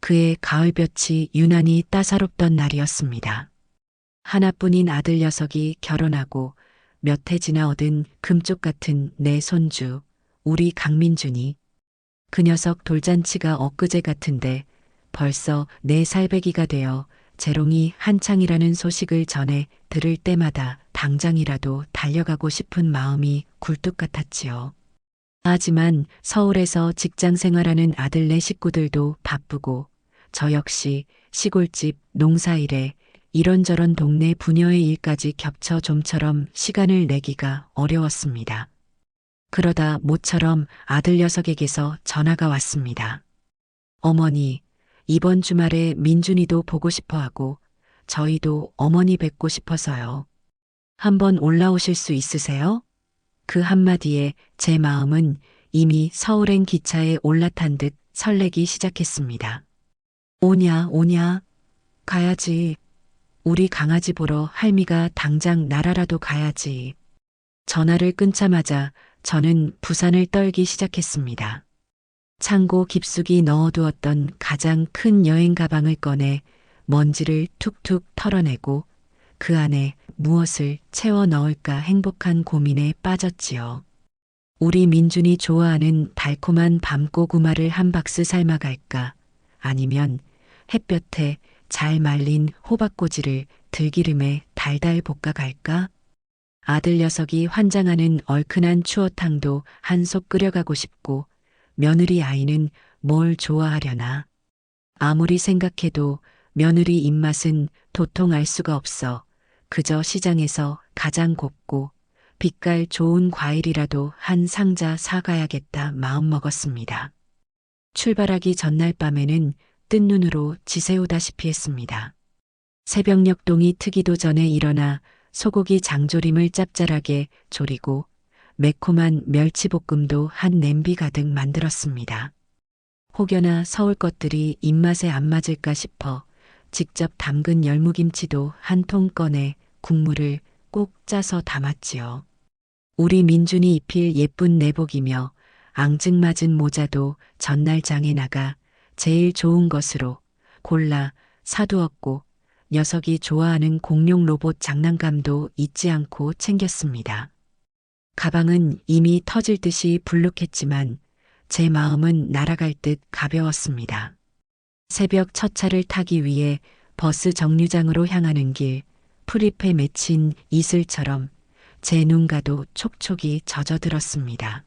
그의 가을볕이 유난히 따사롭던 날이었습니다. 하나뿐인 아들 녀석이 결혼하고 몇 해 지나 얻은 금쪽 같은 내 손주, 우리 강민준이. 그 녀석 돌잔치가 엊그제 같은데 벌써 4살배기가 되어 재롱이 한창이라는 소식을 전해 들을 때마다 당장이라도 달려가고 싶은 마음이 굴뚝 같았지요. 하지만 서울에서 직장 생활하는 아들네 식구들도 바쁘고 저 역시 시골집 농사일에 이런저런 동네 부녀의 일까지 겹쳐 좀처럼 시간을 내기가 어려웠습니다. 그러다 모처럼 아들 녀석에게서 전화가 왔습니다. 어머니, 이번 주말에 민준이도 보고 싶어 하고 저희도 어머니 뵙고 싶어서요. 한번 올라오실 수 있으세요? 그 한마디에 제 마음은 이미 서울행 기차에 올라탄 듯 설레기 시작했습니다. 오냐, 오냐, 가야지. 우리 강아지 보러 할미가 당장 나라라도 가야지. 전화를 끊자마자 저는 부산을 떨기 시작했습니다. 창고 깊숙이 넣어두었던 가장 큰 여행 가방을 꺼내 먼지를 툭툭 털어내고 그 안에 무엇을 채워 넣을까 행복한 고민에 빠졌지요. 우리 민준이 좋아하는 달콤한 밤고구마를 한 박스 삶아갈까? 아니면 햇볕에 잘 말린 호박꼬지를 들기름에 달달 볶아갈까? 아들 녀석이 환장하는 얼큰한 추어탕도 한솥 끓여가고 싶고 며느리 아이는 뭘 좋아하려나? 아무리 생각해도 며느리 입맛은 도통 알 수가 없어 그저 시장에서 가장 곱고 빛깔 좋은 과일이라도 한 상자 사가야겠다 마음먹었습니다. 출발하기 전날 밤에는 뜬 눈으로 지새우다시피 했습니다. 새벽녘동이 트기도 전에 일어나 소고기 장조림을 짭짤하게 조리고 매콤한 멸치볶음도 한 냄비 가득 만들었습니다. 혹여나 서울 것들이 입맛에 안 맞을까 싶어 직접 담근 열무김치도 한 통 꺼내 국물을 꼭 짜서 담았지요. 우리 민준이 입힐 예쁜 내복이며 앙증맞은 모자도 전날 장에 나가 제일 좋은 것으로 골라 사두었고 녀석이 좋아하는 공룡 로봇 장난감도 잊지 않고 챙겼습니다. 가방은 이미 터질 듯이 불룩했지만 제 마음은 날아갈 듯 가벼웠습니다. 새벽 첫 차를 타기 위해 버스 정류장으로 향하는 길, 풀잎에 맺힌 이슬처럼 제 눈가도 촉촉이 젖어들었습니다.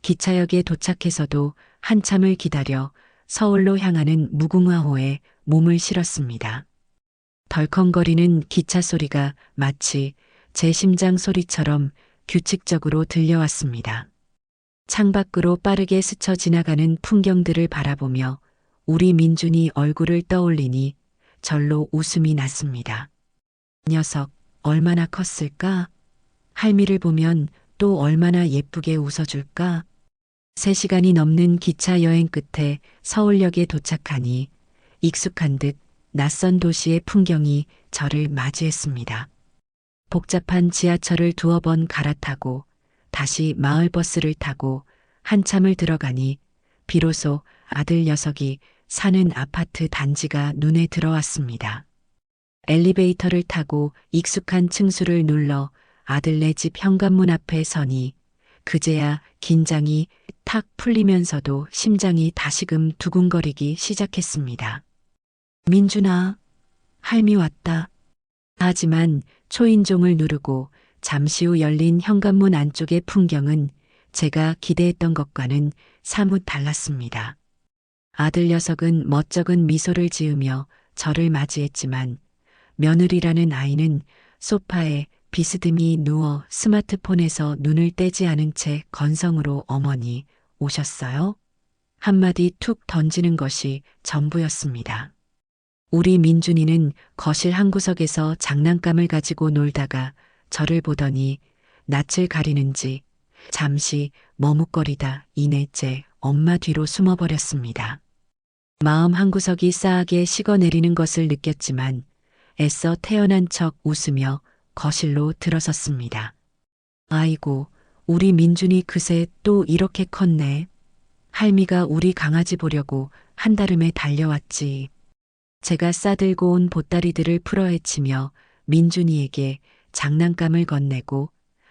기차역에 도착해서도 한참을 기다려 서울로 향하는 무궁화호에 몸을 실었습니다. 덜컹거리는 기차 소리가 마치 제 심장 소리처럼 규칙적으로 들려왔습니다. 창밖으로 빠르게 스쳐 지나가는 풍경들을 바라보며 우리 민준이 얼굴을 떠올리니 절로 웃음이 났습니다. 녀석 얼마나 컸을까? 할미를 보면 또 얼마나 예쁘게 웃어줄까? 3시간이 넘는 기차 여행 끝에 서울역에 도착하니 익숙한 듯 낯선 도시의 풍경이 저를 맞이했습니다. 복잡한 지하철을 2번 갈아타고 다시 마을버스를 타고 한참을 들어가니 비로소 아들 녀석이 사는 아파트 단지가 눈에 들어왔습니다. 엘리베이터를 타고 익숙한 층수를 눌러 아들네 집 현관문 앞에 서니 그제야 긴장이 탁 풀리면서도 심장이 다시금 두근거리기 시작했습니다. 민준아, 할미 왔다. 하지만 초인종을 누르고 잠시 후 열린 현관문 안쪽의 풍경은 제가 기대했던 것과는 사뭇 달랐습니다. 아들 녀석은 멋쩍은 미소를 지으며 저를 맞이했지만 며느리라는 아이는 소파에 비스듬히 누워 스마트폰에서 눈을 떼지 않은 채 건성으로 어머니 오셨어요? 한마디 툭 던지는 것이 전부였습니다. 우리 민준이는 거실 한구석에서 장난감을 가지고 놀다가 저를 보더니 낯을 가리는지 잠시 머뭇거리다 이내째 엄마 뒤로 숨어버렸습니다. 마음 한구석이 싸하게 식어내리는 것을 느꼈지만 애써 태어난 척 웃으며 거실로 들어섰습니다. 아이고, 우리 민준이 그새 또 이렇게 컸네. 할미가 우리 강아지 보려고 한달음에 달려왔지. 제가 싸들고 온 보따리들을 풀어헤치며 민준이에게 장난감을 건네고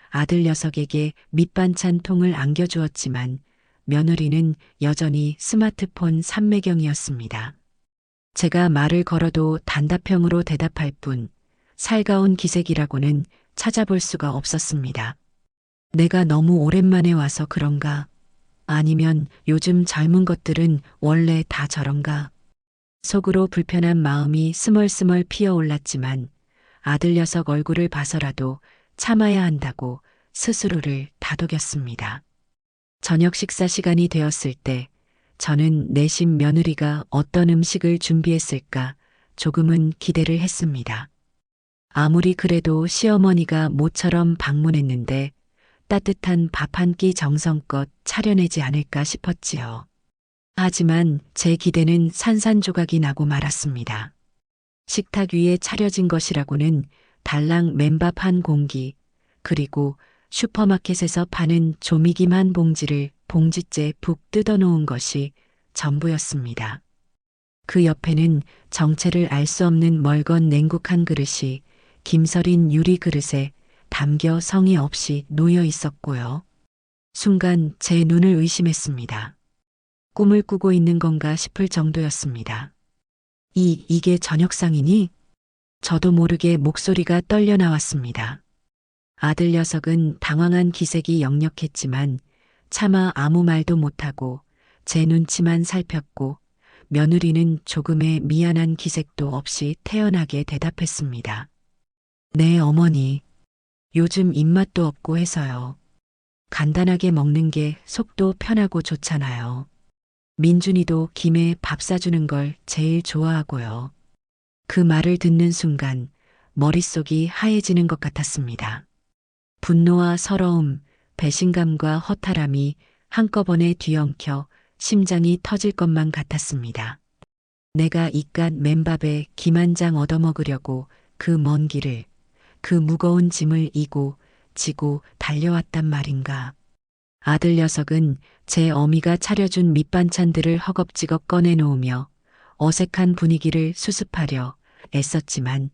아들 녀석에게 밑반찬 통을 안겨주었지만 며느리는 여전히 스마트폰 삼매경이었습니다. 제가 말을 걸어도 단답형으로 대답할 뿐 살가운 기색이라고는 찾아볼 수가 없었습니다. 내가 너무 오랜만에 와서 그런가? 아니면 요즘 젊은 것들은 원래 다 저런가? 속으로 불편한 마음이 스멀스멀 피어올랐지만 아들 녀석 얼굴을 봐서라도 참아야 한다고 스스로를 다독였습니다. 저녁 식사 시간이 되었을 때 저는 내심 며느리가 어떤 음식을 준비했을까 조금은 기대를 했습니다. 아무리 그래도 시어머니가 모처럼 방문했는데 따뜻한 밥 한 끼 정성껏 차려내지 않을까 싶었지요. 하지만 제 기대는 산산조각이 나고 말았습니다. 식탁 위에 차려진 것이라고는 달랑 맨밥 한 공기, 그리고 슈퍼마켓에서 파는 조미김 한 봉지를 봉지째 푹 뜯어놓은 것이 전부였습니다. 그 옆에는 정체를 알 수 없는 멀건 냉국 한 그릇이 김서린 유리 그릇에 담겨 성의 없이 놓여 있었고요. 순간 제 눈을 의심했습니다. 꿈을 꾸고 있는 건가 싶을 정도였습니다. 이게 저녁상이니? 저도 모르게 목소리가 떨려 나왔습니다. 아들 녀석은 당황한 기색이 역력했지만 차마 아무 말도 못하고 제 눈치만 살폈고 며느리는 조금의 미안한 기색도 없이 태연하게 대답했습니다. 네, 어머니. 요즘 입맛도 없고 해서요. 간단하게 먹는 게 속도 편하고 좋잖아요. 민준이도 김에 밥 사주는 걸 제일 좋아하고요. 그 말을 듣는 순간 머릿속이 하얘지는 것 같았습니다. 분노와 서러움, 배신감과 허탈함이 한꺼번에 뒤엉켜 심장이 터질 것만 같았습니다. 내가 이깟 맨밥에 김 한 장 얻어먹으려고 그 먼 길을, 그 무거운 짐을 이고 지고 달려왔단 말인가. 아들 녀석은 제 어미가 차려준 밑반찬들을 허겁지겁 꺼내놓으며 어색한 분위기를 수습하려 애썼지만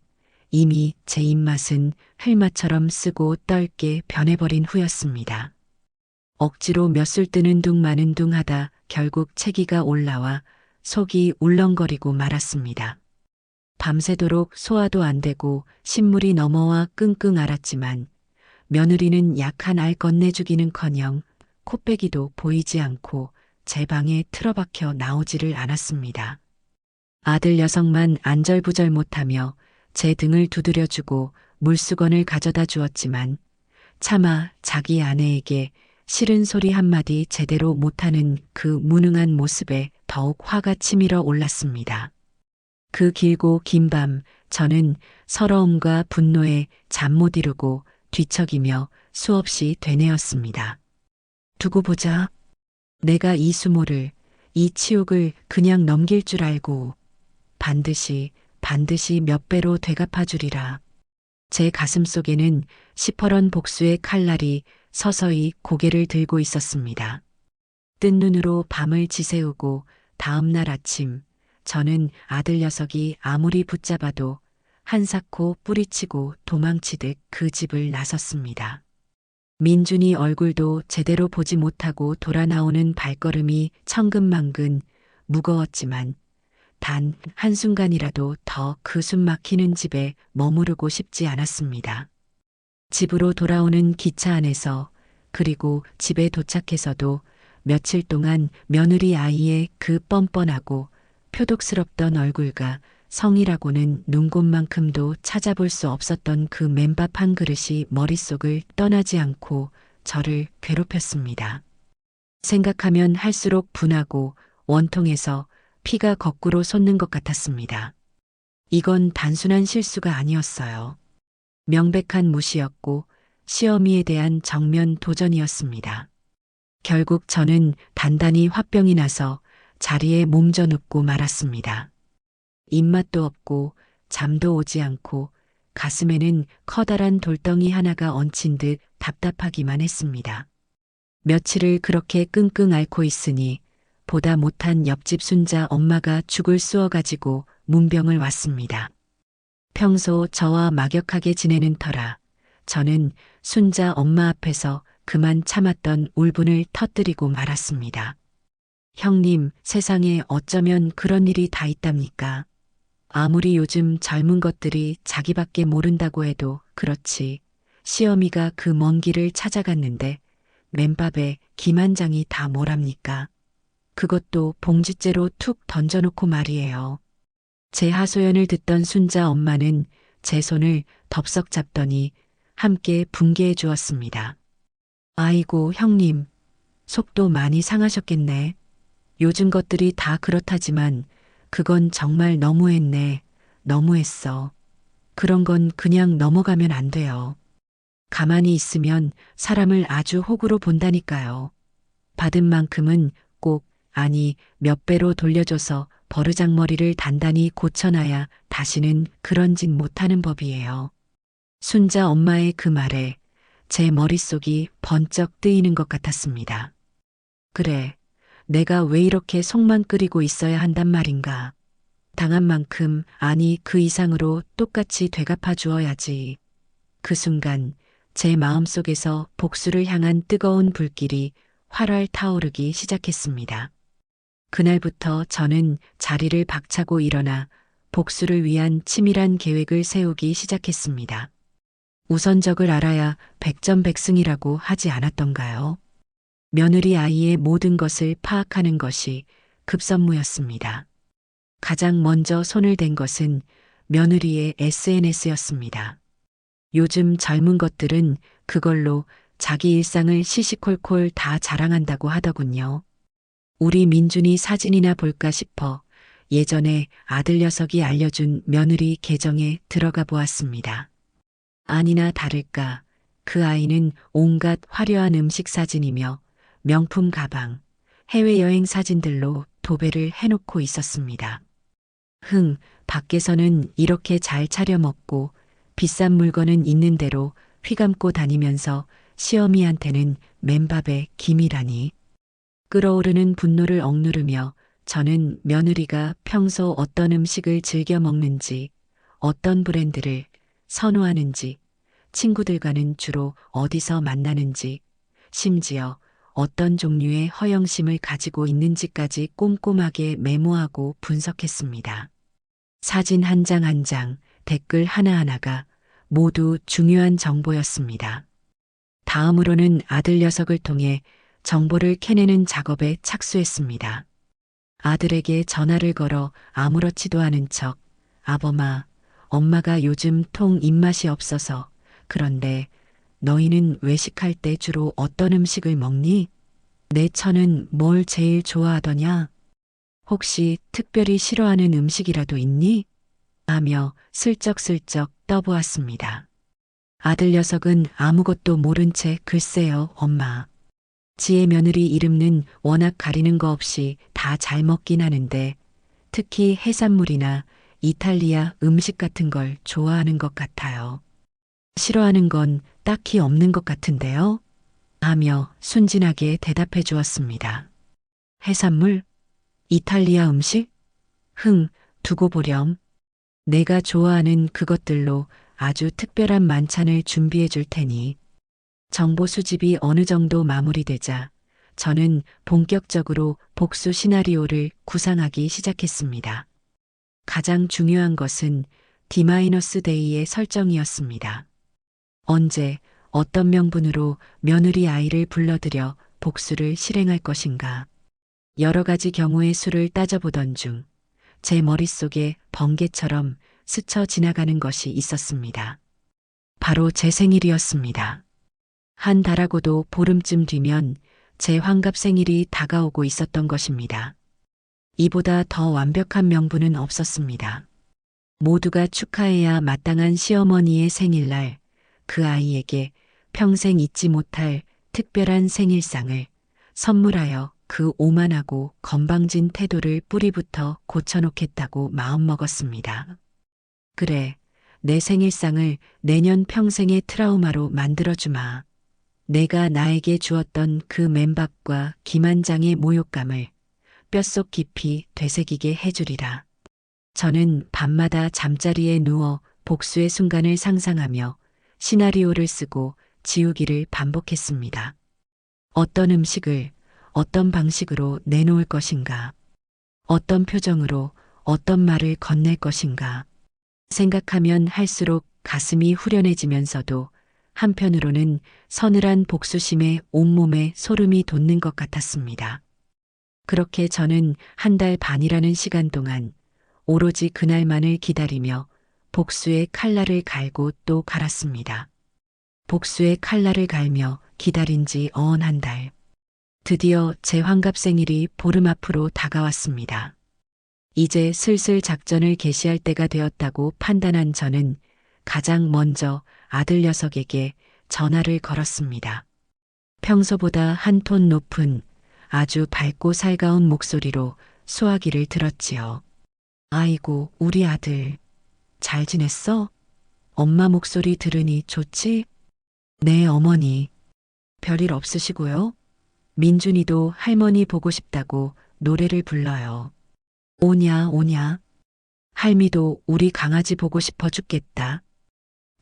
이미 제 입맛은 흘마처럼 쓰고 떫게 변해버린 후였습니다. 억지로 몇 술 뜨는 둥 마는 둥 하다 결국 체기가 올라와 속이 울렁거리고 말았습니다. 밤새도록 소화도 안 되고 신물이 넘어와 끙끙 앓았지만 며느리는 약한 알 건네주기는커녕 코빼기도 보이지 않고 제 방에 틀어박혀 나오지를 않았습니다. 아들 녀석만 안절부절 못하며 제 등을 두드려주고 물수건을 가져다 주었지만 차마 자기 아내에게 싫은 소리 한마디 제대로 못하는 그 무능한 모습에 더욱 화가 치밀어 올랐습니다. 그 길고 긴 밤 저는 서러움과 분노에 잠 못 이루고 뒤척이며 수없이 되뇌었습니다. 두고 보자. 내가 이 수모를, 이 치욕을 그냥 넘길 줄 알고 반드시 몇 배로 되갚아 주리라. 제 가슴 속에는 시퍼런 복수의 칼날이 서서히 고개를 들고 있었습니다. 뜬 눈으로 밤을 지새우고 다음 날 아침 저는 아들 녀석이 아무리 붙잡아도 한사코 뿌리치고 도망치듯 그 집을 나섰습니다. 민준이 얼굴도 제대로 보지 못하고 돌아 나오는 발걸음이 천근만근 무거웠지만 단 한순간이라도 더 그 숨 막히는 집에 머무르고 싶지 않았습니다. 집으로 돌아오는 기차 안에서 그리고 집에 도착해서도 며칠 동안 며느리 아이의 그 뻔뻔하고 표독스럽던 얼굴과 성이라고는 눈곱만큼도 찾아볼 수 없었던 그 맨밥 한 그릇이 머릿속을 떠나지 않고 저를 괴롭혔습니다. 생각하면 할수록 분하고 원통해서 피가 거꾸로 솟는 것 같았습니다. 이건 단순한 실수가 아니었어요. 명백한 무시였고 시어미에 대한 정면 도전이었습니다. 결국 저는 단단히 화병이 나서 자리에 몸져 눕고 말았습니다. 입맛도 없고 잠도 오지 않고 가슴에는 커다란 돌덩이 하나가 얹힌 듯 답답하기만 했습니다. 며칠을 그렇게 끙끙 앓고 있으니 보다 못한 옆집 순자 엄마가 죽을 쑤어가지고 문병을 왔습니다. 평소 저와 막역하게 지내는 터라 저는 순자 엄마 앞에서 그만 참았던 울분을 터뜨리고 말았습니다. 형님, 세상에 어쩌면 그런 일이 다 있답니까? 아무리 요즘 젊은 것들이 자기밖에 모른다고 해도 그렇지. 시어미가 그 먼 길을 찾아갔는데 맨밥에 김한장이 다 뭐랍니까? 그것도 봉지째로 툭 던져놓고 말이에요. 제 하소연을 듣던 순자 엄마는 제 손을 덥석 잡더니 함께 분개해 주었습니다. 아이고 형님, 속도 많이 상하셨겠네. 요즘 것들이 다 그렇다지만 그건 정말 너무했네. 너무했어. 그런 건 그냥 넘어가면 안 돼요. 가만히 있으면 사람을 아주 호구로 본다니까요. 받은 만큼은 꼭, 아니, 몇 배로 돌려줘서 버르장머리를 단단히 고쳐놔야 다시는 그런 짓 못하는 법이에요. 순자 엄마의 그 말에 제 머릿속이 번쩍 뜨이는 것 같았습니다. 그래, 내가 왜 이렇게 속만 끓이고 있어야 한단 말인가. 당한 만큼, 아니 그 이상으로 똑같이 되갚아 주어야지. 그 순간 제 마음속에서 복수를 향한 뜨거운 불길이 활활 타오르기 시작했습니다. 그날부터 저는 자리를 박차고 일어나 복수를 위한 치밀한 계획을 세우기 시작했습니다. 우선적을 알아야 백전백승이라고 하지 않았던가요? 며느리 아이의 모든 것을 파악하는 것이 급선무였습니다. 가장 먼저 손을 댄 것은 며느리의 SNS였습니다. 요즘 젊은 것들은 그걸로 자기 일상을 시시콜콜 다 자랑한다고 하더군요. 우리 민준이 사진이나 볼까 싶어 예전에 아들 녀석이 알려준 며느리 계정에 들어가 보았습니다. 아니나 다를까 그 아이는 온갖 화려한 음식 사진이며 명품 가방, 해외여행 사진들로 도배를 해놓고 있었습니다. 밖에서는 이렇게 잘 차려 먹고 비싼 물건은 있는 대로 휘감고 다니면서 시어미한테는 맨밥에 김이라니. 끓어오르는 분노를 억누르며 저는 며느리가 평소 어떤 음식을 즐겨 먹는지, 어떤 브랜드를 선호하는지, 친구들과는 주로 어디서 만나는지, 심지어 어떤 종류의 허영심을 가지고 있는지까지 꼼꼼하게 메모하고 분석했습니다. 사진 한 장 한 장, 댓글 하나하나가 모두 중요한 정보였습니다. 다음으로는 아들 녀석을 통해 정보를 캐내는 작업에 착수했습니다. 아들에게 전화를 걸어 아무렇지도 않은 척, 아범아, 엄마가 요즘 통 입맛이 없어서 그런데 너희는 외식할 때 주로 어떤 음식을 먹니? 내 처는 뭘 제일 좋아하더냐? 혹시 특별히 싫어하는 음식이라도 있니? 하며 슬쩍슬쩍 떠보았습니다. 아들 녀석은 아무것도 모른 채 글쎄요, 엄마. 지의 며느리 이름은 워낙 가리는 거 없이 다 잘 먹긴 하는데 특히 해산물이나 이탈리아 음식 같은 걸 좋아하는 것 같아요. 싫어하는 건 딱히 없는 것 같은데요? 하며 순진하게 대답해 주었습니다. 해산물? 이탈리아 음식? 두고 보렴. 내가 좋아하는 그것들로 아주 특별한 만찬을 준비해 줄 테니. 정보 수집이 어느 정도 마무리되자 저는 본격적으로 복수 시나리오를 구상하기 시작했습니다. 가장 중요한 것은 D-데이의 설정이었습니다. 언제, 어떤 명분으로 며느리 아이를 불러들여 복수를 실행할 것인가. 여러 가지 경우의 수를 따져보던 중 제 머릿속에 번개처럼 스쳐 지나가는 것이 있었습니다. 바로 제 생일이었습니다. 한 달하고도 보름쯤 뒤면 제 환갑 생일이 다가오고 있었던 것입니다. 이보다 더 완벽한 명분은 없었습니다. 모두가 축하해야 마땅한 시어머니의 생일날 그 아이에게 평생 잊지 못할 특별한 생일상을 선물하여 그 오만하고 건방진 태도를 뿌리부터 고쳐놓겠다고 마음먹었습니다. 그래, 내 생일상을 내년 평생의 트라우마로 만들어주마. 내가 나에게 주었던 그 맨밥과 김한장의 모욕감을 뼛속 깊이 되새기게 해주리라. 저는 밤마다 잠자리에 누워 복수의 순간을 상상하며 시나리오를 쓰고 지우기를 반복했습니다. 어떤 음식을 어떤 방식으로 내놓을 것인가? 어떤 표정으로 어떤 말을 건넬 것인가? 생각하면 할수록 가슴이 후련해지면서도 한편으로는 서늘한 복수심에 온몸에 소름이 돋는 것 같았습니다. 그렇게 저는 한 달 반이라는 시간 동안 오로지 그날만을 기다리며 복수의 칼날을 갈고 또 갈았습니다. 복수의 칼날을 갈며 기다린 지 어언 한 달. 드디어 제 환갑 생일이 보름 앞으로 다가왔습니다. 이제 슬슬 작전을 개시할 때가 되었다고 판단한 저는 가장 먼저 아들 녀석에게 전화를 걸었습니다. 평소보다 한 톤 높은 아주 밝고 살가운 목소리로 수화기를 들었지요. 아이고, 우리 아들. 잘 지냈어? 엄마 목소리 들으니 좋지? 네, 어머니. 별일 없으시고요? 민준이도 할머니 보고 싶다고 노래를 불러요. 오냐, 오냐. 할미도 우리 강아지 보고 싶어 죽겠다.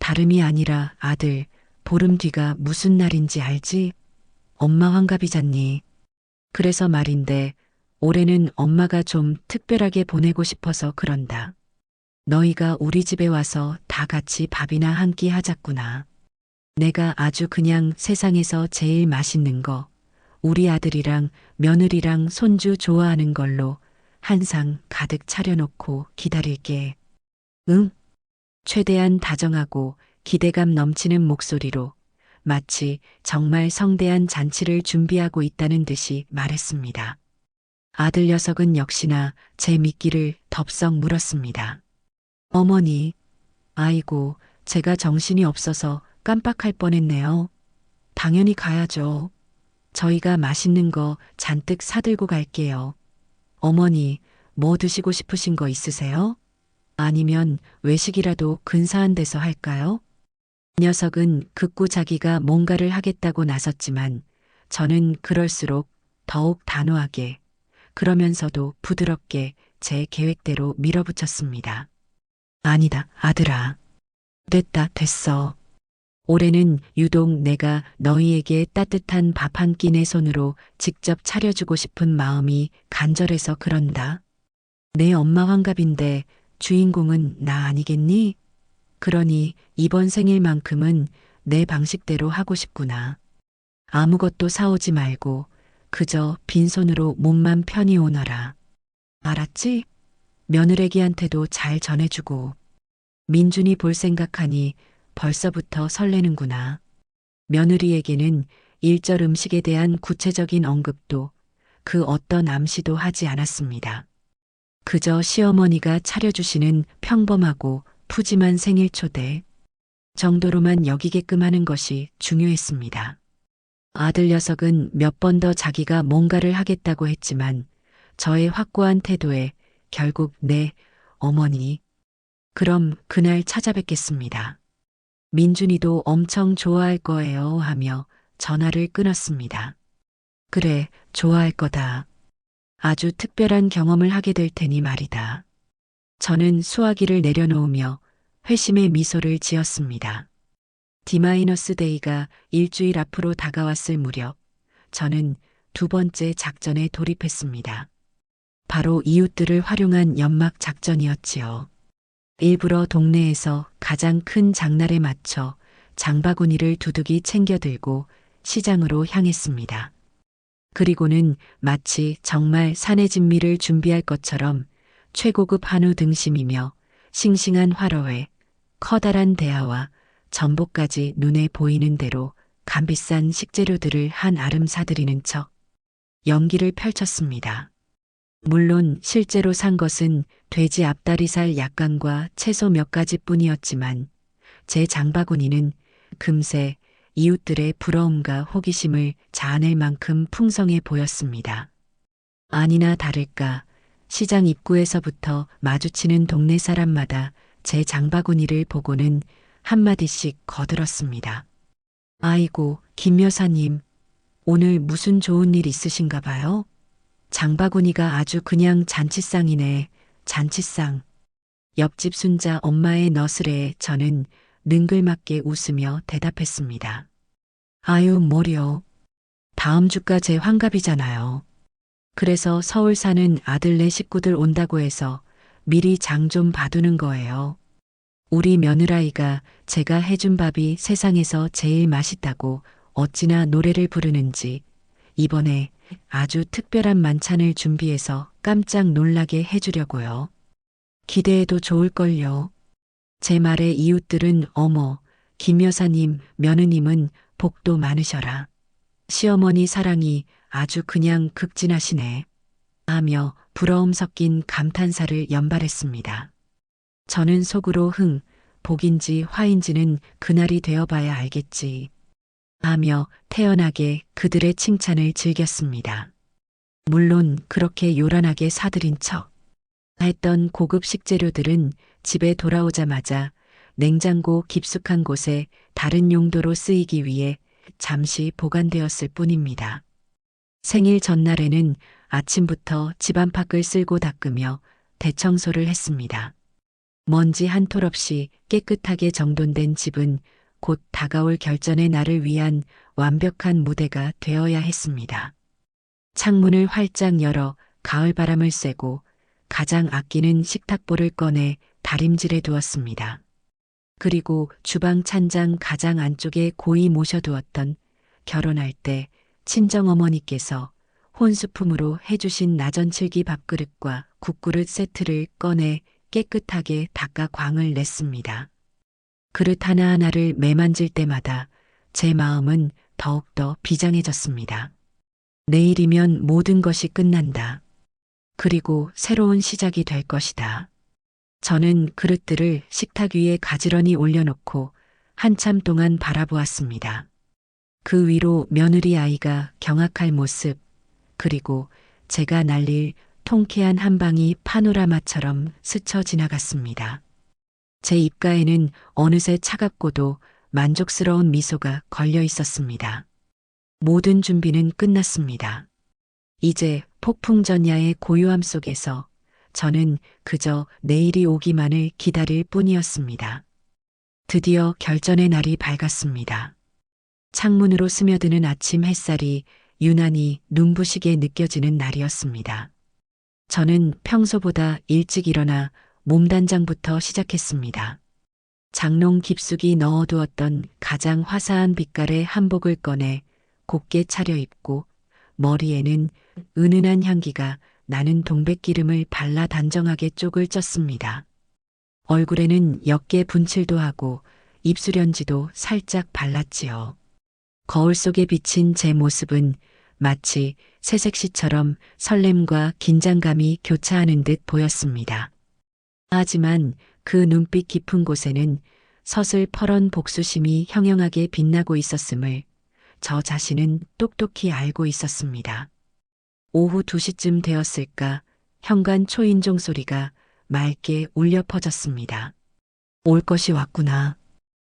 다름이 아니라 아들, 보름 뒤가 무슨 날인지 알지? 엄마 환갑이잖니. 그래서 말인데 올해는 엄마가 좀 특별하게 보내고 싶어서 그런다. 너희가 우리 집에 와서 다 같이 밥이나 한 끼 하자꾸나. 내가 아주 그냥 세상에서 제일 맛있는 거, 우리 아들이랑 며느리랑 손주 좋아하는 걸로 한 상 가득 차려놓고 기다릴게. 응? 최대한 다정하고 기대감 넘치는 목소리로 마치 정말 성대한 잔치를 준비하고 있다는 듯이 말했습니다. 아들 녀석은 역시나 제 미끼를 덥석 물었습니다. 어머니, 아이고, 제가 정신이 없어서 깜빡할 뻔했네요. 당연히 가야죠. 저희가 맛있는 거 잔뜩 사들고 갈게요. 어머니, 뭐 드시고 싶으신 거 있으세요? 아니면 외식이라도 근사한 데서 할까요? 녀석은 극구 자기가 뭔가를 하겠다고 나섰지만 저는 그럴수록 더욱 단호하게 그러면서도 부드럽게 제 계획대로 밀어붙였습니다. 아니다, 아들아. 됐어. 올해는 유독 내가 너희에게 따뜻한 밥 한 끼 내 손으로 직접 차려주고 싶은 마음이 간절해서 그런다. 내 엄마 환갑인데 주인공은 나 아니겠니? 그러니 이번 생일만큼은 내 방식대로 하고 싶구나. 아무것도 사오지 말고 그저 빈손으로 몸만 편히 오너라. 알았지? 며느리한테도 잘 전해주고. 민준이 볼 생각하니 벌써부터 설레는구나. 며느리에게는 일절 음식에 대한 구체적인 언급도 그 어떤 암시도 하지 않았습니다. 그저 시어머니가 차려주시는 평범하고 푸짐한 생일 초대 정도로만 여기게끔 하는 것이 중요했습니다. 아들 녀석은 몇 번 더 자기가 뭔가를 하겠다고 했지만 저의 확고한 태도에 결국 네, 어머니. 그럼 그날 찾아뵙겠습니다. 민준이도 엄청 좋아할 거예요 하며 전화를 끊었습니다. 그래, 좋아할 거다. 아주 특별한 경험을 하게 될 테니 말이다. 저는 수화기를 내려놓으며 회심의 미소를 지었습니다. D-데이가 일주일 앞으로 다가왔을 무렵 저는 두 번째 작전에 돌입했습니다. 바로 이웃들을 활용한 연막 작전이었지요. 일부러 동네에서 가장 큰 장날에 맞춰 장바구니를 두둑이 챙겨 들고 시장으로 향했습니다. 그리고는 마치 정말 산의 진미를 준비할 것처럼 최고급 한우 등심이며 싱싱한 화로회, 커다란 대하와 전복까지 눈에 보이는 대로 값비싼 식재료들을 한 아름 사들이는 척 연기를 펼쳤습니다. 물론 실제로 산 것은 돼지 앞다리살 약간과 채소 몇 가지뿐이었지만 제 장바구니는 금세 이웃들의 부러움과 호기심을 자아낼 만큼 풍성해 보였습니다. 아니나 다를까 시장 입구에서부터 마주치는 동네 사람마다 제 장바구니를 보고는 한마디씩 거들었습니다. 아이고, 김 여사님, 오늘 무슨 좋은 일 있으신가 봐요? 장바구니가 아주 그냥 잔치상이네, 잔치상. 옆집 순자 엄마의 너스레에 저는 능글맞게 웃으며 대답했습니다. 아유, 뭐려. 다음 주가 제 환갑이잖아요. 그래서 서울 사는 아들네 식구들 온다고 해서 미리 장 좀 봐두는 거예요. 우리 며느라이가 제가 해준 밥이 세상에서 제일 맛있다고 어찌나 노래를 부르는지 이번에 아주 특별한 만찬을 준비해서 깜짝 놀라게 해주려고요. 기대해도 좋을걸요. 제 말에 이웃들은 어머, 김 여사님, 며느님은 복도 많으셔라. 시어머니 사랑이 아주 그냥 극진하시네. 하며 부러움 섞인 감탄사를 연발했습니다. 저는 속으로 복인지 화인지는 그날이 되어봐야 알겠지. 하며 태연하게 그들의 칭찬을 즐겼습니다. 물론 그렇게 요란하게 사들인 척 했던 고급 식재료들은 집에 돌아오자마자 냉장고 깊숙한 곳에 다른 용도로 쓰이기 위해 잠시 보관되었을 뿐입니다. 생일 전날에는 아침부터 집 안팎을 쓸고 닦으며 대청소를 했습니다. 먼지 한 톨 없이 깨끗하게 정돈된 집은 곧 다가올 결전의 날을 위한 완벽한 무대가 되어야 했습니다. 창문을 활짝 열어 가을바람을 쐬고 가장 아끼는 식탁보를 꺼내 다림질해 두었습니다. 그리고 주방 찬장 가장 안쪽에 고이 모셔두었던 결혼할 때 친정어머니께서 혼수품으로 해주신 나전칠기 밥그릇과 국그릇 세트를 꺼내 깨끗하게 닦아 광을 냈습니다. 그릇 하나하나를 매만질 때마다 제 마음은 더욱더 비장해졌습니다. 내일이면 모든 것이 끝난다. 그리고 새로운 시작이 될 것이다. 저는 그릇들을 식탁 위에 가지런히 올려놓고 한참 동안 바라보았습니다. 그 위로 며느리 아이가 경악할 모습, 그리고 제가 날릴 통쾌한 한 방이 파노라마처럼 스쳐 지나갔습니다. 제 입가에는 어느새 차갑고도 만족스러운 미소가 걸려 있었습니다. 모든 준비는 끝났습니다. 이제 폭풍전야의 고요함 속에서 저는 그저 내일이 오기만을 기다릴 뿐이었습니다. 드디어 결전의 날이 밝았습니다. 창문으로 스며드는 아침 햇살이 유난히 눈부시게 느껴지는 날이었습니다. 저는 평소보다 일찍 일어나 몸단장부터 시작했습니다. 장롱 깊숙이 넣어두었던 가장 화사한 빛깔의 한복을 꺼내 곱게 차려입고 머리에는 은은한 향기가 나는 동백기름을 발라 단정하게 쪽을 쪘습니다. 얼굴에는 옅게 분칠도 하고 입술연지도 살짝 발랐지요. 거울 속에 비친 제 모습은 마치 새색시처럼 설렘과 긴장감이 교차하는 듯 보였습니다. 하지만 그 눈빛 깊은 곳에는 서슬퍼런 복수심이 형형하게 빛나고 있었음을 저 자신은 똑똑히 알고 있었습니다. 오후 2시쯤 되었을까 현관 초인종 소리가 맑게 울려 퍼졌습니다. 올 것이 왔구나.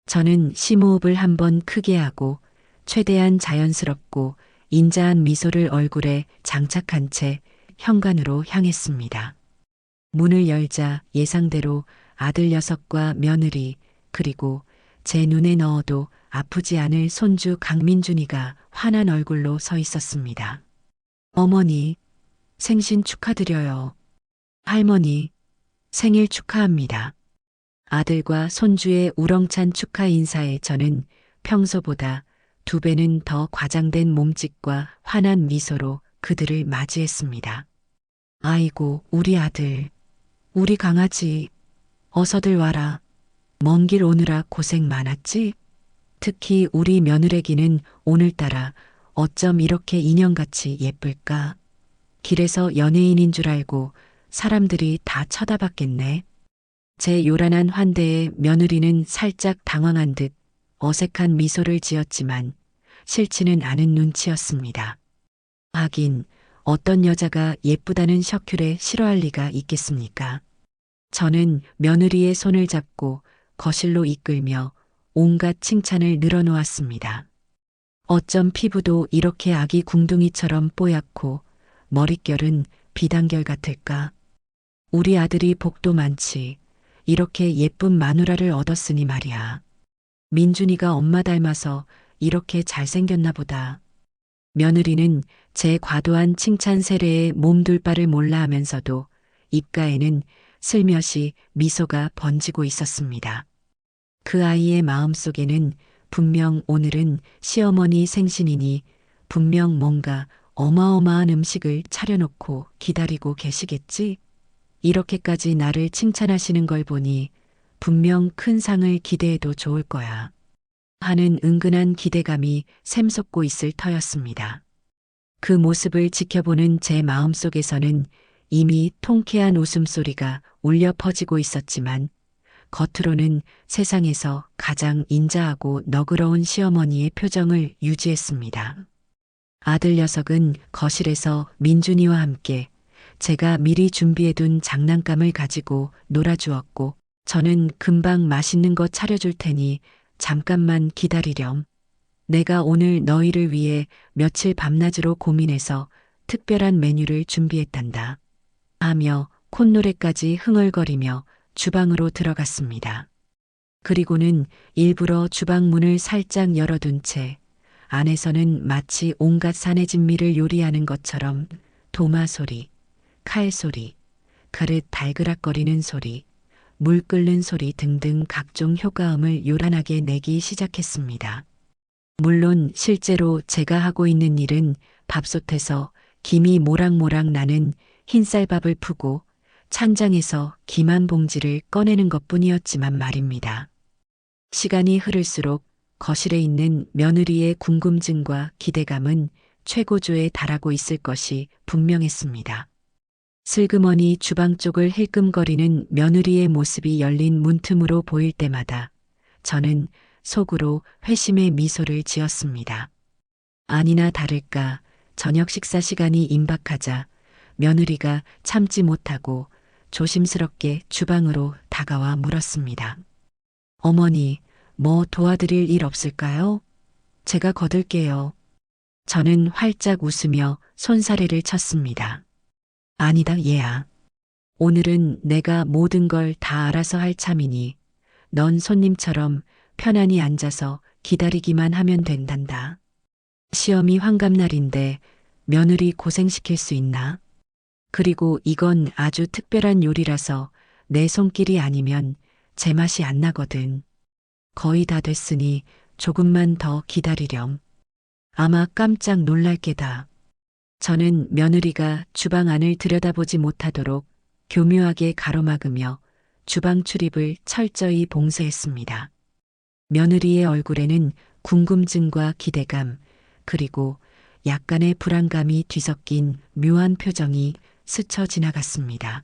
저는 심호흡을 한번 크게 하고 최대한 자연스럽고 인자한 미소를 얼굴에 장착한 채 현관으로 향했습니다. 문을 열자 예상대로 아들 녀석과 며느리 그리고 제 눈에 넣어도 아프지 않을 손주 강민준이가 환한 얼굴로 서 있었습니다. 어머니, 생신 축하드려요. 할머니, 생일 축하합니다. 아들과 손주의 우렁찬 축하 인사에 저는 평소보다 2배는 더 과장된 몸짓과 환한 미소로 그들을 맞이했습니다. 아이고, 우리 아들, 우리 강아지, 어서들 와라. 먼 길 오느라 고생 많았지? 특히 우리 며느래기는 오늘따라 어쩜 이렇게 인형같이 예쁠까? 길에서 연예인인 줄 알고 사람들이 다 쳐다봤겠네. 제 요란한 환대에 며느리는 살짝 당황한 듯 어색한 미소를 지었지만 싫지는 않은 눈치였습니다. 하긴 어떤 여자가 예쁘다는 셔큘에 싫어할 리가 있겠습니까? 저는 며느리의 손을 잡고 거실로 이끌며 온갖 칭찬을 늘어놓았습니다. 어쩜 피부도 이렇게 아기 궁둥이처럼 뽀얗고 머릿결은 비단결 같을까? 우리 아들이 복도 많지. 이렇게 예쁜 마누라를 얻었으니 말이야. 민준이가 엄마 닮아서 이렇게 잘생겼나 보다. 며느리는 제 과도한 칭찬 세례에 몸둘 바를 몰라 하면서도 입가에는 슬며시 미소가 번지고 있었습니다. 그 아이의 마음속에는 분명 오늘은 시어머니 생신이니 분명 뭔가 어마어마한 음식을 차려놓고 기다리고 계시겠지? 이렇게까지 나를 칭찬하시는 걸 보니 분명 큰 상을 기대해도 좋을 거야. 하는 은근한 기대감이 샘솟고 있을 터였습니다. 그 모습을 지켜보는 제 마음속에서는 이미 통쾌한 웃음소리가 울려 퍼지고 있었지만 겉으로는 세상에서 가장 인자하고 너그러운 시어머니의 표정을 유지했습니다. 아들 녀석은 거실에서 민준이와 함께 제가 미리 준비해둔 장난감을 가지고 놀아주었고 저는 금방 맛있는 거 차려줄 테니 잠깐만 기다리렴. 내가 오늘 너희를 위해 며칠 밤낮으로 고민해서 특별한 메뉴를 준비했단다. 하며 콧노래까지 흥얼거리며 주방으로 들어갔습니다. 그리고는 일부러 주방 문을 살짝 열어둔 채 안에서는 마치 온갖 산의 진미를 요리하는 것처럼 도마 소리, 칼 소리, 그릇 달그락거리는 소리, 물 끓는 소리 등등 각종 효과음을 요란하게 내기 시작했습니다. 물론 실제로 제가 하고 있는 일은 밥솥에서 김이 모락모락 나는 흰쌀밥을 푸고 찬장에서 김 한 봉지를 꺼내는 것뿐이었지만 말입니다. 시간이 흐를수록 거실에 있는 며느리의 궁금증과 기대감은 최고조에 달하고 있을 것이 분명했습니다. 슬그머니 주방 쪽을 힐끔거리는 며느리의 모습이 열린 문틈으로 보일 때마다 저는 속으로 회심의 미소를 지었습니다. 아니나 다를까 저녁 식사 시간이 임박하자 며느리가 참지 못하고 조심스럽게 주방으로 다가와 물었습니다. 어머니, 뭐 도와드릴 일 없을까요? 제가 거들게요. 저는 활짝 웃으며 손사래를 쳤습니다. 아니다, 얘야. 오늘은 내가 모든 걸 다 알아서 할 참이니 넌 손님처럼 편안히 앉아서 기다리기만 하면 된단다. 시험이 환갑날인데 며느리 고생시킬 수 있나? 그리고 이건 아주 특별한 요리라서 내 손길이 아니면 제맛이 안 나거든. 거의 다 됐으니 조금만 더 기다리렴. 아마 깜짝 놀랄 게다. 저는 며느리가 주방 안을 들여다보지 못하도록 교묘하게 가로막으며 주방 출입을 철저히 봉쇄했습니다. 며느리의 얼굴에는 궁금증과 기대감, 그리고 약간의 불안감이 뒤섞인 묘한 표정이 스쳐 지나갔습니다.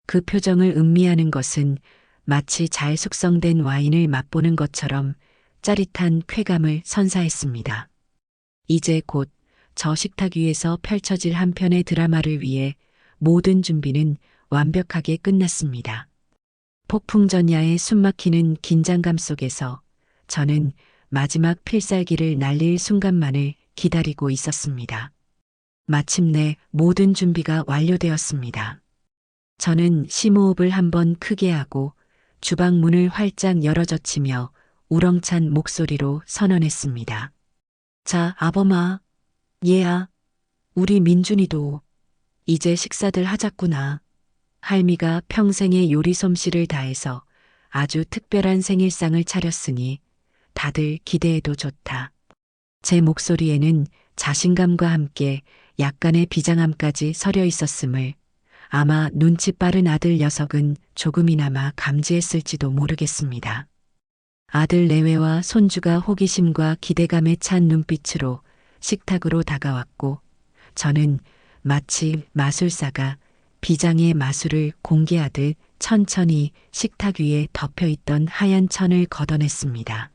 그 표정을 음미하는 것은 마치 잘 숙성된 와인을 맛보는 것처럼 짜릿한 쾌감을 선사했습니다. 이제 곧 저 식탁 위에서 펼쳐질 한 편의 드라마를 위해 모든 준비는 완벽하게 끝났습니다. 폭풍전야의 숨막히는 긴장감 속에서 저는 마지막 필살기를 날릴 순간만을 기다리고 있었습니다. 마침내 모든 준비가 완료되었습니다. 저는 심호흡을 한번 크게 하고 주방 문을 활짝 열어젖히며 우렁찬 목소리로 선언했습니다. 자, 아범아, 얘야, 우리 민준이도 이제 식사들 하자꾸나. 할미가 평생의 요리 솜씨를 다해서 아주 특별한 생일상을 차렸으니 다들 기대해도 좋다. 제 목소리에는 자신감과 함께 약간의 비장함까지 서려 있었음을 아마 눈치 빠른 아들 녀석은 조금이나마 감지했을지도 모르겠습니다. 아들 내외와 손주가 호기심과 기대감에 찬 눈빛으로 식탁으로 다가왔고 저는 마치 마술사가 비장의 마술을 공개하듯 천천히 식탁 위에 덮여있던 하얀 천을 걷어냈습니다.